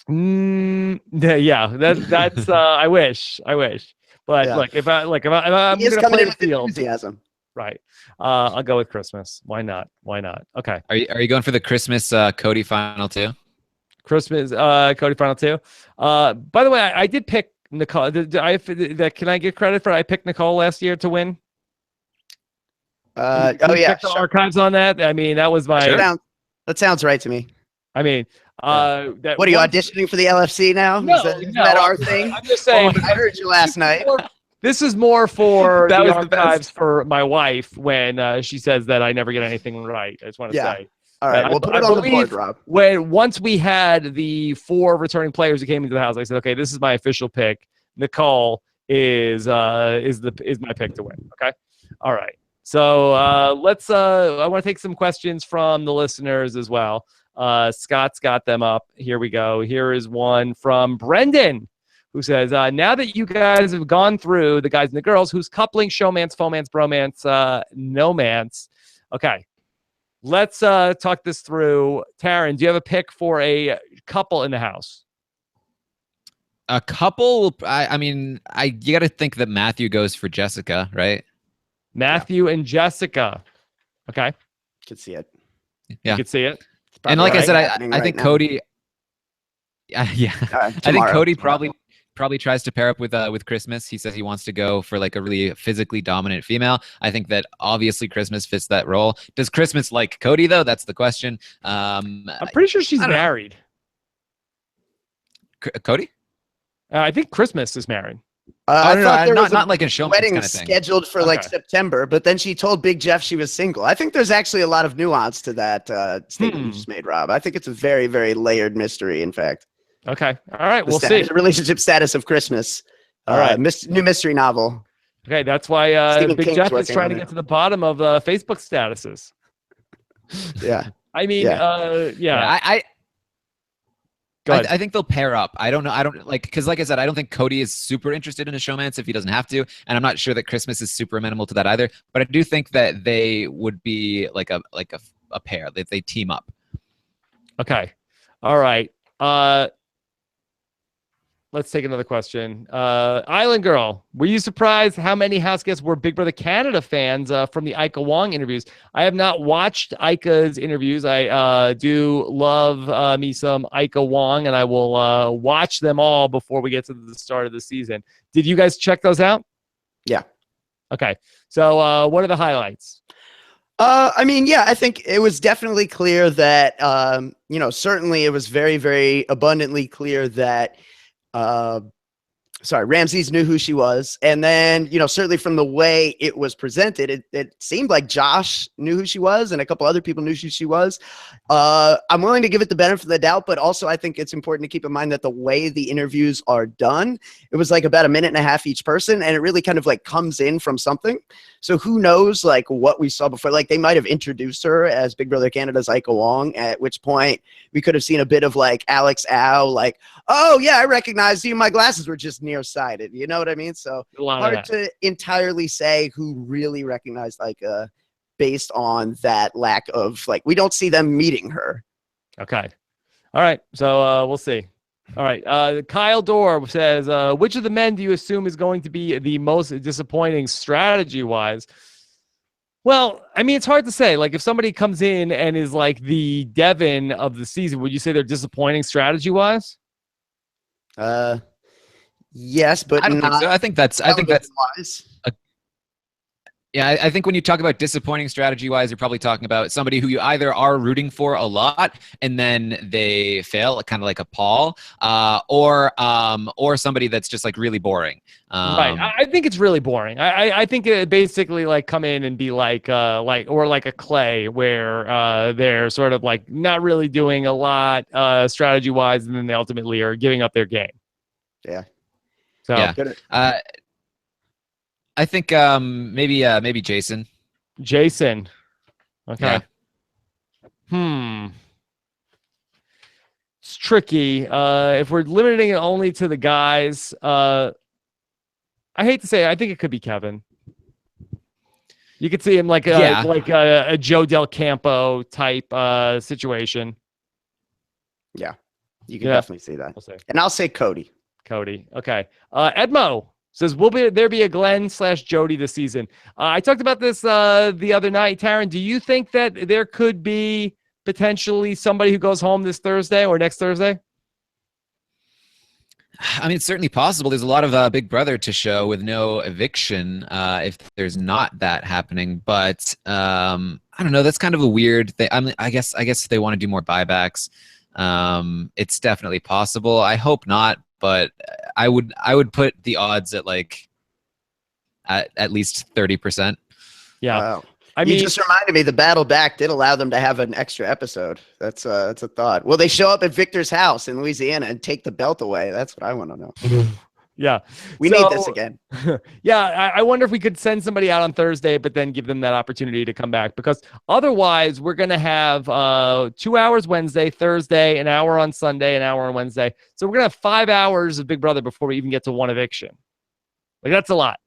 [SPEAKER 1] Yeah, that's. I wish. But
[SPEAKER 2] Yeah.
[SPEAKER 1] look, if I'm gonna play the field,
[SPEAKER 2] enthusiasm.
[SPEAKER 1] right? I'll go with Christmas. Why not? Okay.
[SPEAKER 3] Are you going for the Christmas Cody final too?
[SPEAKER 1] Christmas Cody final 2. By the way, I did pick Nicole. Can I get credit for I picked Nicole last year to win?
[SPEAKER 2] Yeah.
[SPEAKER 1] Check the archives on that. I mean, that was my.
[SPEAKER 2] That sounds right to me.
[SPEAKER 1] I mean,
[SPEAKER 2] what are you auditioning for the LFC now?
[SPEAKER 1] No,
[SPEAKER 2] is that our thing?
[SPEAKER 1] I'm just saying.
[SPEAKER 2] I heard you last night.
[SPEAKER 1] This is more for
[SPEAKER 3] That
[SPEAKER 1] the
[SPEAKER 3] was the
[SPEAKER 1] archives
[SPEAKER 3] best.
[SPEAKER 1] for my wife when she says that I never get anything right. I just want to say.
[SPEAKER 2] All right, we'll put it on the board, Rob.
[SPEAKER 1] Once we had the 4 returning players who came into the house, I said, okay, this is my official pick. Nicole is my pick to win. Okay. All right. So let's. I want to take some questions from the listeners as well. Scott's got them up. Here we go. Here is one from Brendan, who says, now that you guys have gone through the guys and the girls, who's coupling, showmance, fomance, bromance, nomance. Okay. Let's talk this through. Taran, do you have a pick for a couple in the house?
[SPEAKER 3] A couple? I mean, you got to think that Matthew goes for Jessica, right?
[SPEAKER 1] Matthew and Jessica. Okay.
[SPEAKER 2] Could see it.
[SPEAKER 3] Yeah.
[SPEAKER 1] You could see it.
[SPEAKER 3] And like I said, I
[SPEAKER 2] happening
[SPEAKER 3] think
[SPEAKER 2] right now.
[SPEAKER 3] Cody. Yeah. I think Cody probably probably tries to pair up with Christmas. He says he wants to go for like a really physically dominant female. I think that obviously Christmas fits that role. Does Christmas like Cody though? That's the question.
[SPEAKER 1] I'm pretty sure she's married.
[SPEAKER 3] Cody?
[SPEAKER 1] I think Christmas is married.
[SPEAKER 2] I thought there was
[SPEAKER 3] not like a showman's
[SPEAKER 2] wedding
[SPEAKER 3] kind of thing.
[SPEAKER 2] scheduled for like September, but then she told Big Jeff she was single. I think there's actually a lot of nuance to that statement you just made, Rob. I think it's a very, very layered mystery, in fact.
[SPEAKER 1] Okay. All right. We'll see.
[SPEAKER 2] The relationship status of Christmas.
[SPEAKER 1] All right.
[SPEAKER 2] New mystery novel.
[SPEAKER 1] Okay. That's why
[SPEAKER 2] Stephen
[SPEAKER 1] Big
[SPEAKER 2] King's
[SPEAKER 1] Jeff is
[SPEAKER 2] working
[SPEAKER 1] trying
[SPEAKER 2] on
[SPEAKER 1] to
[SPEAKER 2] it.
[SPEAKER 1] get to the bottom of Facebook statuses.
[SPEAKER 2] Yeah.
[SPEAKER 1] I mean,
[SPEAKER 3] yeah.
[SPEAKER 1] Go ahead.
[SPEAKER 3] I think they'll pair up. I don't know. I don't like because, like I said, I don't think Cody is super interested in a showmance if he doesn't have to, and I'm not sure that Christmas is super amenable to that either. But I do think that they would be like a pair. That they team up.
[SPEAKER 1] Okay. All right. Let's take another question. Island Girl, were you surprised how many house guests were Big Brother Canada fans from the Ika Wong interviews? I have not watched Ika's interviews. I do love me some Ika Wong, and I will watch them all before we get to the start of the season. Did you guys check those out?
[SPEAKER 2] Yeah.
[SPEAKER 1] Okay. So what are the highlights?
[SPEAKER 2] I mean, yeah, I think it was definitely clear that, certainly it was very, very abundantly clear that, Ramses knew who she was. And then, certainly from the way it was presented, it seemed like Josh knew who she was and a couple other people knew who she was. I'm willing to give it the benefit of the doubt, but also I think it's important to keep in mind that the way the interviews are done, it was like about a minute and a half each person, and it really kind of like comes in from something. So who knows, like what we saw before, like they might have introduced her as Big Brother Canada's Ika Wong, at which point we could have seen a bit of like Alex Au, like, oh yeah, I recognize you. My glasses were just nearsighted. You know what I mean? So hard to entirely say who really recognized Ika based on that lack of like, we don't see them meeting her.
[SPEAKER 1] Okay. All right. So we'll see. All right. Kyle Dorr says, which of the men do you assume is going to be the most disappointing strategy-wise? Well, I mean, it's hard to say. Like, if somebody comes in and is like the Devin of the season, would you say they're disappointing strategy-wise?
[SPEAKER 2] Yes, but
[SPEAKER 3] I don't think so. I think that's
[SPEAKER 2] wise.
[SPEAKER 3] Yeah, I think when you talk about disappointing strategy-wise, you're probably talking about somebody who you either are rooting for a lot and then they fail, kind of like a Paul, or somebody that's just like really boring.
[SPEAKER 1] Right. I think it's really boring. I think it basically like come in and be like a Clay where they're sort of like not really doing a lot strategy-wise, and then they ultimately are giving up their game.
[SPEAKER 2] Yeah.
[SPEAKER 1] So.
[SPEAKER 3] Yeah. I think maybe Jason.
[SPEAKER 1] Jason. Okay.
[SPEAKER 3] Yeah.
[SPEAKER 1] It's tricky. If we're limiting it only to the guys, I hate to say it, I think it could be Kevin. You could see him like a Joe Del Campo type situation.
[SPEAKER 2] Yeah. You can definitely see that.
[SPEAKER 1] We'll see.
[SPEAKER 2] And I'll say Cody.
[SPEAKER 1] Okay. Edmo says, will there be a Glenn/Jody this season? I talked about this the other night. Taran, do you think that there could be potentially somebody who goes home this Thursday or next Thursday?
[SPEAKER 3] I mean, it's certainly possible. There's a lot of Big Brother to show with no eviction if there's not that happening. But I don't know. That's kind of a weird thing. I guess if they want to do more buybacks, it's definitely possible. I hope not. But I would put the odds at like at least 30%.
[SPEAKER 1] Yeah.
[SPEAKER 2] Wow.
[SPEAKER 1] I mean,
[SPEAKER 2] you just reminded me the battle back did allow them to have an extra episode. That's a thought. Will they show up at Victor's house in Louisiana and take the belt away? That's what I want to know.
[SPEAKER 1] Yeah.
[SPEAKER 2] We need this again.
[SPEAKER 1] Yeah. I wonder if we could send somebody out on Thursday, but then give them that opportunity to come back, because otherwise we're going to have 2 hours Wednesday, Thursday, an hour on Sunday, an hour on Wednesday. So we're going to have 5 hours of Big Brother before we even get to one eviction. Like, that's a lot.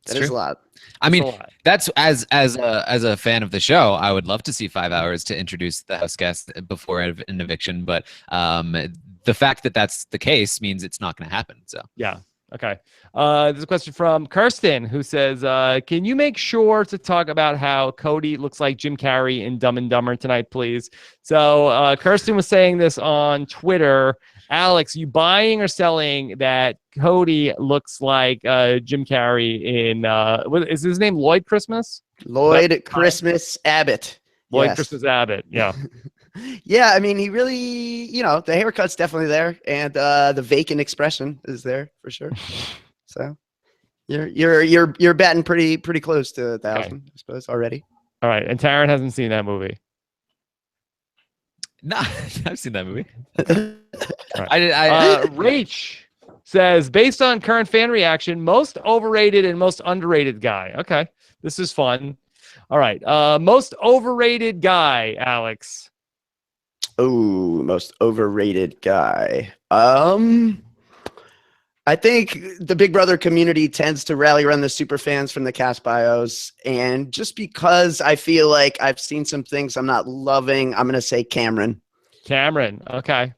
[SPEAKER 2] That is a lot.
[SPEAKER 3] I mean, that's as a fan of the show, I would love to see 5 hours to introduce the house guest before an eviction. But the fact that that's the case means it's not going to happen. So
[SPEAKER 1] yeah. Okay. There's a question from Kirsten who says, can you make sure to talk about how Cody looks like Jim Carrey in Dumb and Dumber tonight, please? So Kirsten was saying this on Twitter. Alex, you buying or selling that Cody looks like Jim Carrey in, what is his name, Lloyd Christmas?
[SPEAKER 2] Lloyd Christmas Abbott.
[SPEAKER 1] Lloyd
[SPEAKER 2] Yes.
[SPEAKER 1] Christmas Abbott, yeah.
[SPEAKER 2] Yeah, I mean, he really, the haircut's definitely there, and the vacant expression is there for sure. So you're batting pretty close to 1,000, I suppose, already.
[SPEAKER 1] All right, and Taran hasn't seen that movie.
[SPEAKER 3] No, I've seen that movie.
[SPEAKER 1] Right. Rach says, based on current fan reaction, most overrated and most underrated guy. Okay, this is fun. All right, most overrated guy, Alex.
[SPEAKER 2] Oh, most overrated guy. I think the Big Brother community tends to rally around the super fans from the cast bios. And just because I feel like I've seen some things I'm not loving, I'm going to say Cameron.
[SPEAKER 1] Cameron, okay.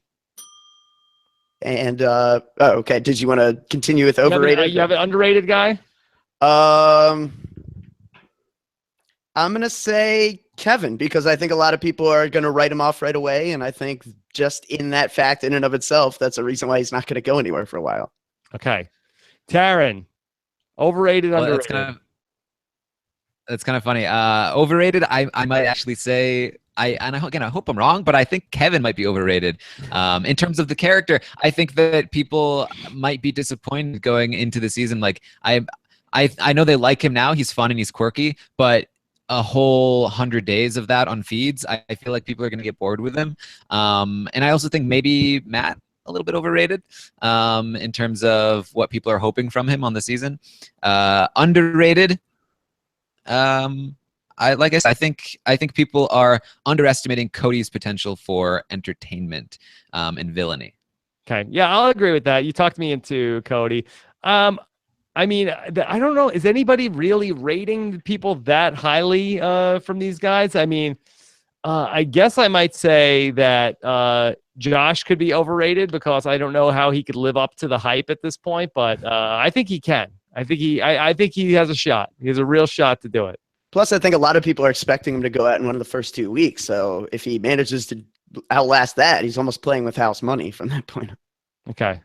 [SPEAKER 2] And, okay, did you want to continue with overrated?
[SPEAKER 1] You have an underrated guy?
[SPEAKER 2] I'm going to say Kevin, because I think a lot of people are going to write him off right away. And I think just in that fact, in and of itself, that's a reason why he's not going to go anywhere for a while.
[SPEAKER 1] Okay. Taran, overrated, underrated.
[SPEAKER 3] That's kind of funny. Overrated, I might actually say, I hope I'm wrong, but I think Kevin might be overrated. In terms of the character, I think that people might be disappointed going into the season. Like I know they like him now. He's fun and he's quirky, but a whole 100 days of that on feeds, I feel like people are going to get bored with him. And I also think maybe Matt, a little bit overrated in terms of what people are hoping from him on the season. Underrated. I think people are underestimating Cody's potential for entertainment and villainy.
[SPEAKER 1] Okay. Yeah, I'll agree with that. You talked me into Cody. I mean, I don't know. Is anybody really rating people that highly from these guys? I mean, I guess I might say that Josh could be overrated because I don't know how he could live up to the hype at this point, but I think he can. I think he has a shot. He has a real shot to do it.
[SPEAKER 2] Plus, I think a lot of people are expecting him to go out in one of the first 2 weeks. So if he manages to outlast that, he's almost playing with house money from that point.
[SPEAKER 1] Okay.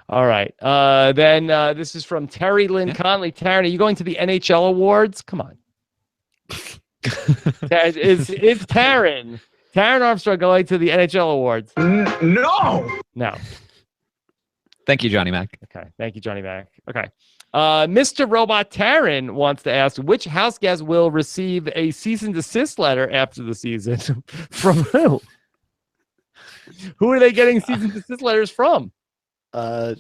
[SPEAKER 1] All right. Then this is from Terry Lynn Conley. Taran, are you going to the NHL awards? Come on. Is Taran Armstrong going to the NHL awards? No.
[SPEAKER 3] Thank you, Johnny Mac.
[SPEAKER 1] Okay. Thank you, Johnny Mac. Okay. Mr. Robot Taran wants to ask, which house guest will receive a cease and desist letter after the season? From who? Who are they getting cease and desist letters from? From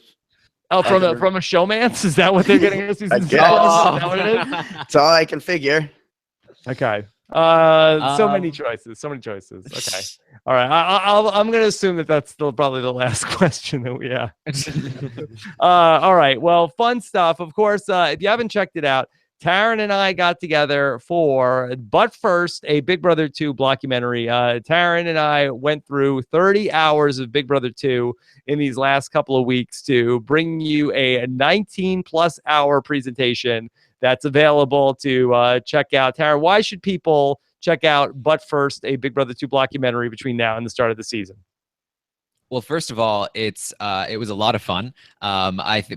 [SPEAKER 1] a showmance? Is that what they're getting? Is that what it is?
[SPEAKER 2] That's all I can figure.
[SPEAKER 1] Okay. So many choices. Okay. All right. I'm going to assume that that's still probably the last question that we have. All right. Well, fun stuff. Of course, if you haven't checked it out, Taran and I got together for But First, a Big Brother 2 documentary. Taran and I went through 30 hours of Big Brother 2 in these last couple of weeks to bring you a 19-plus hour presentation that's available to check out. Taran, why should people check out But First, a Big Brother 2 documentary between now and the start of the season?
[SPEAKER 3] Well, first of all, it was a lot of fun.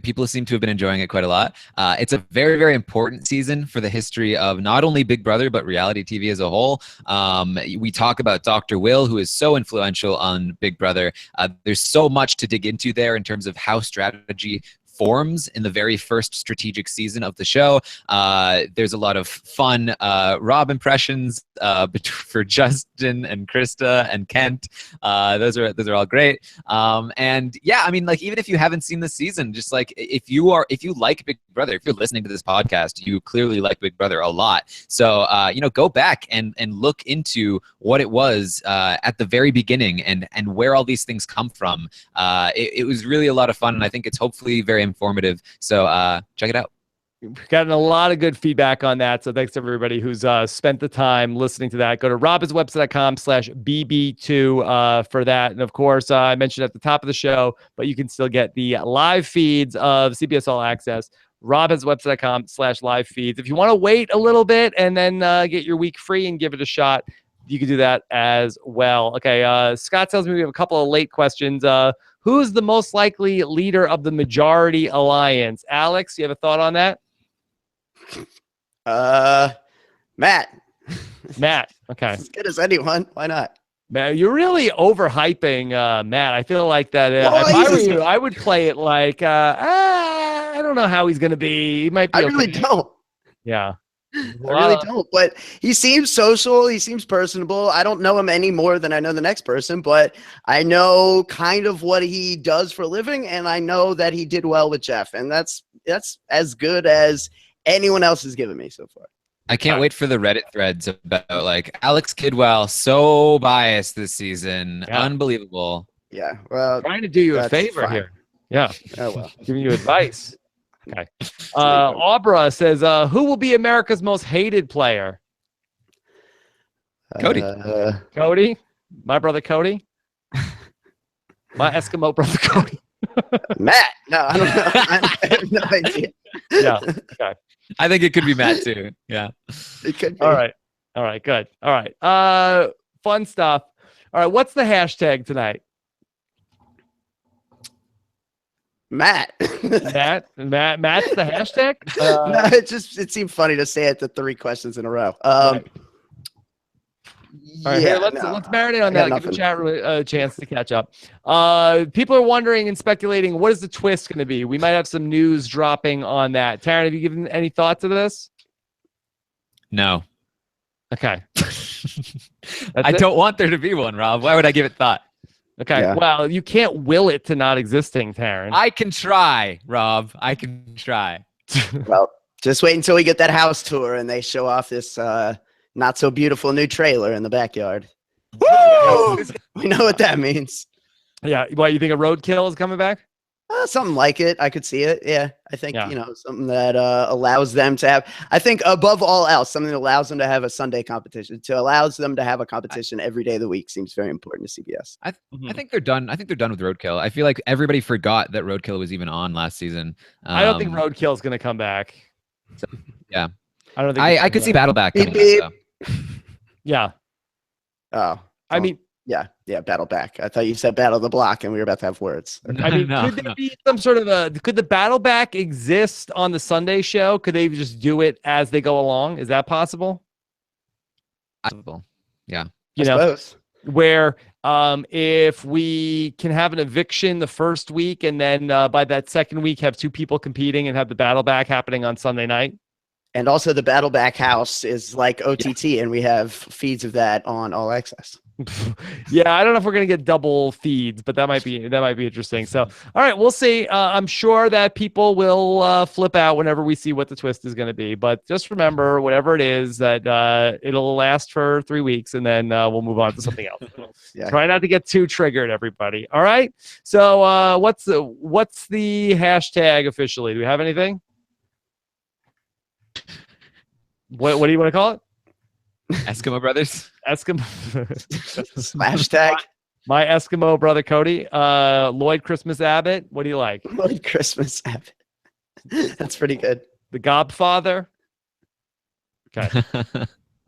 [SPEAKER 3] People seem to have been enjoying it quite a lot. It's a very, very important season for the history of not only Big Brother, but reality TV as a whole. We talk about Dr. Will, who is so influential on Big Brother. There's so much to dig into there in terms of how strategy forms in the very first strategic season of the show. There's a lot of fun Rob impressions for Justin and Krista and Kent. Those are all great. And yeah, I mean, like, even if you haven't seen the season, just like if you like Big Brother, if you're listening to this podcast, you clearly like Big Brother a lot. So go back and look into what it was at the very beginning and where all these things come from. It was really a lot of fun, and I think it's hopefully very informative. So check it out.
[SPEAKER 1] We've gotten a lot of good feedback on that. So thanks to everybody who's spent the time listening to that. Go to robhaswebsite.com/BB2 for that. And of course, I mentioned at the top of the show, but you can still get the live feeds of CBS All Access. robhaswebsite.com/live feeds. If you want to wait a little bit and then get your week free and give it a shot, you can do that as well. Okay, Scott tells me we have a couple of late questions. Who's the most likely leader of the majority alliance? Alex, you have a thought on that?
[SPEAKER 2] Matt.
[SPEAKER 1] Matt. Okay.
[SPEAKER 2] As good as anyone. Why not?
[SPEAKER 1] Man, you're really overhyping Matt. I feel like that if
[SPEAKER 2] Well,
[SPEAKER 1] I were you, I would play it like, I don't know how he's going to be. He might be
[SPEAKER 2] I
[SPEAKER 1] okay.
[SPEAKER 2] really don't.
[SPEAKER 1] Yeah.
[SPEAKER 2] I really don't. But he seems social. He seems personable. I don't know him any more than I know the next person, but I know kind of what he does for a living, and I know that he did well with Jeff, and that's as good as anyone else has given me so far.
[SPEAKER 3] I can't wait for the Reddit threads about like Alex Kidwell, so biased this season.
[SPEAKER 1] Yeah.
[SPEAKER 3] Unbelievable.
[SPEAKER 2] Yeah. Well,
[SPEAKER 1] Trying to do you a
[SPEAKER 2] that's
[SPEAKER 1] favor
[SPEAKER 2] fine.
[SPEAKER 1] here. Yeah.
[SPEAKER 2] Oh well.
[SPEAKER 1] Giving you advice. Okay. Aubra says, who will be America's most hated player?
[SPEAKER 3] Cody.
[SPEAKER 1] Cody? My brother Cody? My Eskimo brother Cody?
[SPEAKER 2] Matt. No, I don't know. I have no idea.
[SPEAKER 1] Yeah. Okay.
[SPEAKER 3] I think it could be Matt too. Yeah.
[SPEAKER 2] It could be.
[SPEAKER 1] All right. All right. Good. All right. Fun stuff. All right. What's the hashtag tonight?
[SPEAKER 2] Matt.
[SPEAKER 1] Matt's the hashtag?
[SPEAKER 2] No, it seemed funny to say it the 3 questions in a row.
[SPEAKER 1] Right. All right,
[SPEAKER 2] yeah,
[SPEAKER 1] here, let's marinate on
[SPEAKER 2] I
[SPEAKER 1] that.
[SPEAKER 2] got
[SPEAKER 1] Give the
[SPEAKER 2] nothing.
[SPEAKER 1] chat room a chance to catch up. People are wondering and speculating, what is the twist going to be? We might have some news dropping on that. Taran, have you given any thought to this?
[SPEAKER 3] No.
[SPEAKER 1] Okay.
[SPEAKER 3] I don't want there to be one, Rob. Why would I give it thought?
[SPEAKER 1] Okay.
[SPEAKER 2] Yeah.
[SPEAKER 1] Well, you can't will it to not existing, Taran.
[SPEAKER 3] I can try, Rob. I can try.
[SPEAKER 2] Well, just wait until we get that house tour and they show off this not so beautiful new trailer in the backyard.
[SPEAKER 1] Woo!
[SPEAKER 2] We know what that means.
[SPEAKER 1] Yeah. Why, you think a roadkill is coming back?
[SPEAKER 2] Something like it. I could see it. Yeah. I think,
[SPEAKER 1] Yeah.
[SPEAKER 2] something that allows them to have, I think above all else, something that allows them to have a Sunday competition, allows them to have a competition every day of the week seems very important to CBS.
[SPEAKER 3] I think they're done. I think they're done with Roadkill. I feel like everybody forgot that Roadkill was even on last season.
[SPEAKER 1] I don't think roadkill is going to come back.
[SPEAKER 3] Yeah.
[SPEAKER 1] I don't think
[SPEAKER 3] I could see Battle Back coming
[SPEAKER 2] Beep,
[SPEAKER 3] back, though.
[SPEAKER 1] Yeah.
[SPEAKER 2] Oh,
[SPEAKER 1] I mean,
[SPEAKER 2] yeah. Battle back. I thought you said battle the block and we were about to have words. Okay.
[SPEAKER 1] I mean,
[SPEAKER 3] No,
[SPEAKER 1] could there be some sort of could the battle back exist on the Sunday show? Could they just do it as they go along? Is that possible?
[SPEAKER 3] Possible. Yeah.
[SPEAKER 1] You
[SPEAKER 2] I
[SPEAKER 1] know,
[SPEAKER 2] suppose.
[SPEAKER 1] where if we can have an eviction the first week and then by that second week have 2 people competing and have the battle back happening on Sunday night.
[SPEAKER 2] And also the battle back house is like OTT and we have feeds of that on All Access.
[SPEAKER 1] Yeah, I don't know if we're gonna get double feeds, but that might be interesting. So, all right, we'll see. I'm sure that people will flip out whenever we see what the twist is gonna be. But just remember, whatever it is, that it'll last for 3 weeks, and then we'll move on to something else.
[SPEAKER 2] Yeah.
[SPEAKER 1] Try not to get too triggered, everybody. All right. So, what's the hashtag officially? Do we have anything? What do you want to call it?
[SPEAKER 3] Eskimo Brothers.
[SPEAKER 1] Eskimo.
[SPEAKER 2] Hashtag
[SPEAKER 1] My Eskimo brother Cody. Lloyd Christmas Abbott. What do you like?
[SPEAKER 2] Lloyd Christmas Abbott. That's pretty good.
[SPEAKER 1] The Godfather. Okay.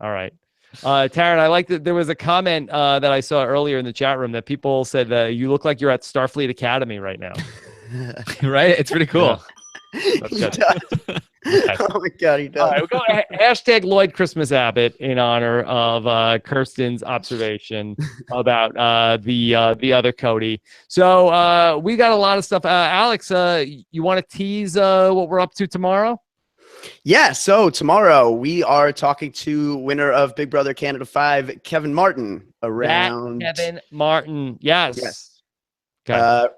[SPEAKER 1] All right. Taran, I like that there was a comment that I saw earlier in the chat room that people said you look like you're at Starfleet Academy right now.
[SPEAKER 3] Right? It's pretty cool.
[SPEAKER 1] That's
[SPEAKER 2] He
[SPEAKER 1] good.
[SPEAKER 2] does. Oh my God, he does.
[SPEAKER 1] All right, we'll go hashtag Lloyd Christmas Abbott in honor of Kirsten's observation about the other Cody. So we got a lot of stuff. Alex, you want to tease what we're up to tomorrow?
[SPEAKER 2] Yeah, so tomorrow we are talking to winner of Big Brother Canada 5, Kevin Martin, around
[SPEAKER 1] Kevin Martin. Yes.
[SPEAKER 2] Yes.
[SPEAKER 1] Okay.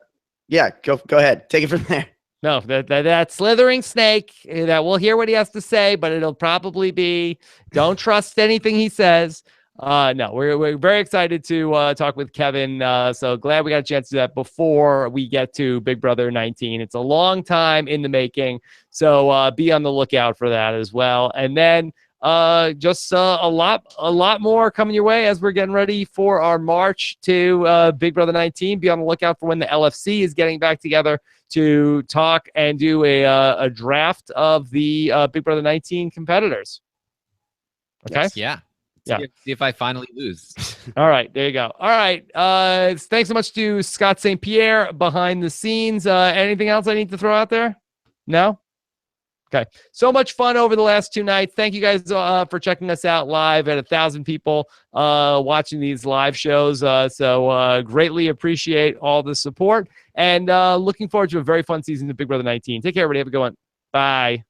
[SPEAKER 2] Yeah, go ahead. Take it from there.
[SPEAKER 1] No, that slithering snake, that we'll hear what he has to say, but it'll probably be, don't trust anything he says. No, we're very excited to talk with Kevin. So glad we got a chance to do that before we get to Big Brother 19. It's a long time in the making, so be on the lookout for that as well. And then just a lot more coming your way as we're getting ready for our march to Big Brother 19. Be on the lookout for when the LFC is getting back together to talk and do a draft of the Big Brother 19 competitors. Okay.
[SPEAKER 2] Yes.
[SPEAKER 3] Yeah.
[SPEAKER 1] Yeah.
[SPEAKER 3] See if I finally lose.
[SPEAKER 1] All right, there you go. All right. Thanks so much to Scott St. Pierre behind the scenes. Anything else I need to throw out there? No? Okay. So much fun over the last 2 nights. Thank you guys for checking us out live at 1,000 people watching these live shows. So greatly appreciate all the support and looking forward to a very fun season of Big Brother 19. Take care, everybody. Have a good one. Bye.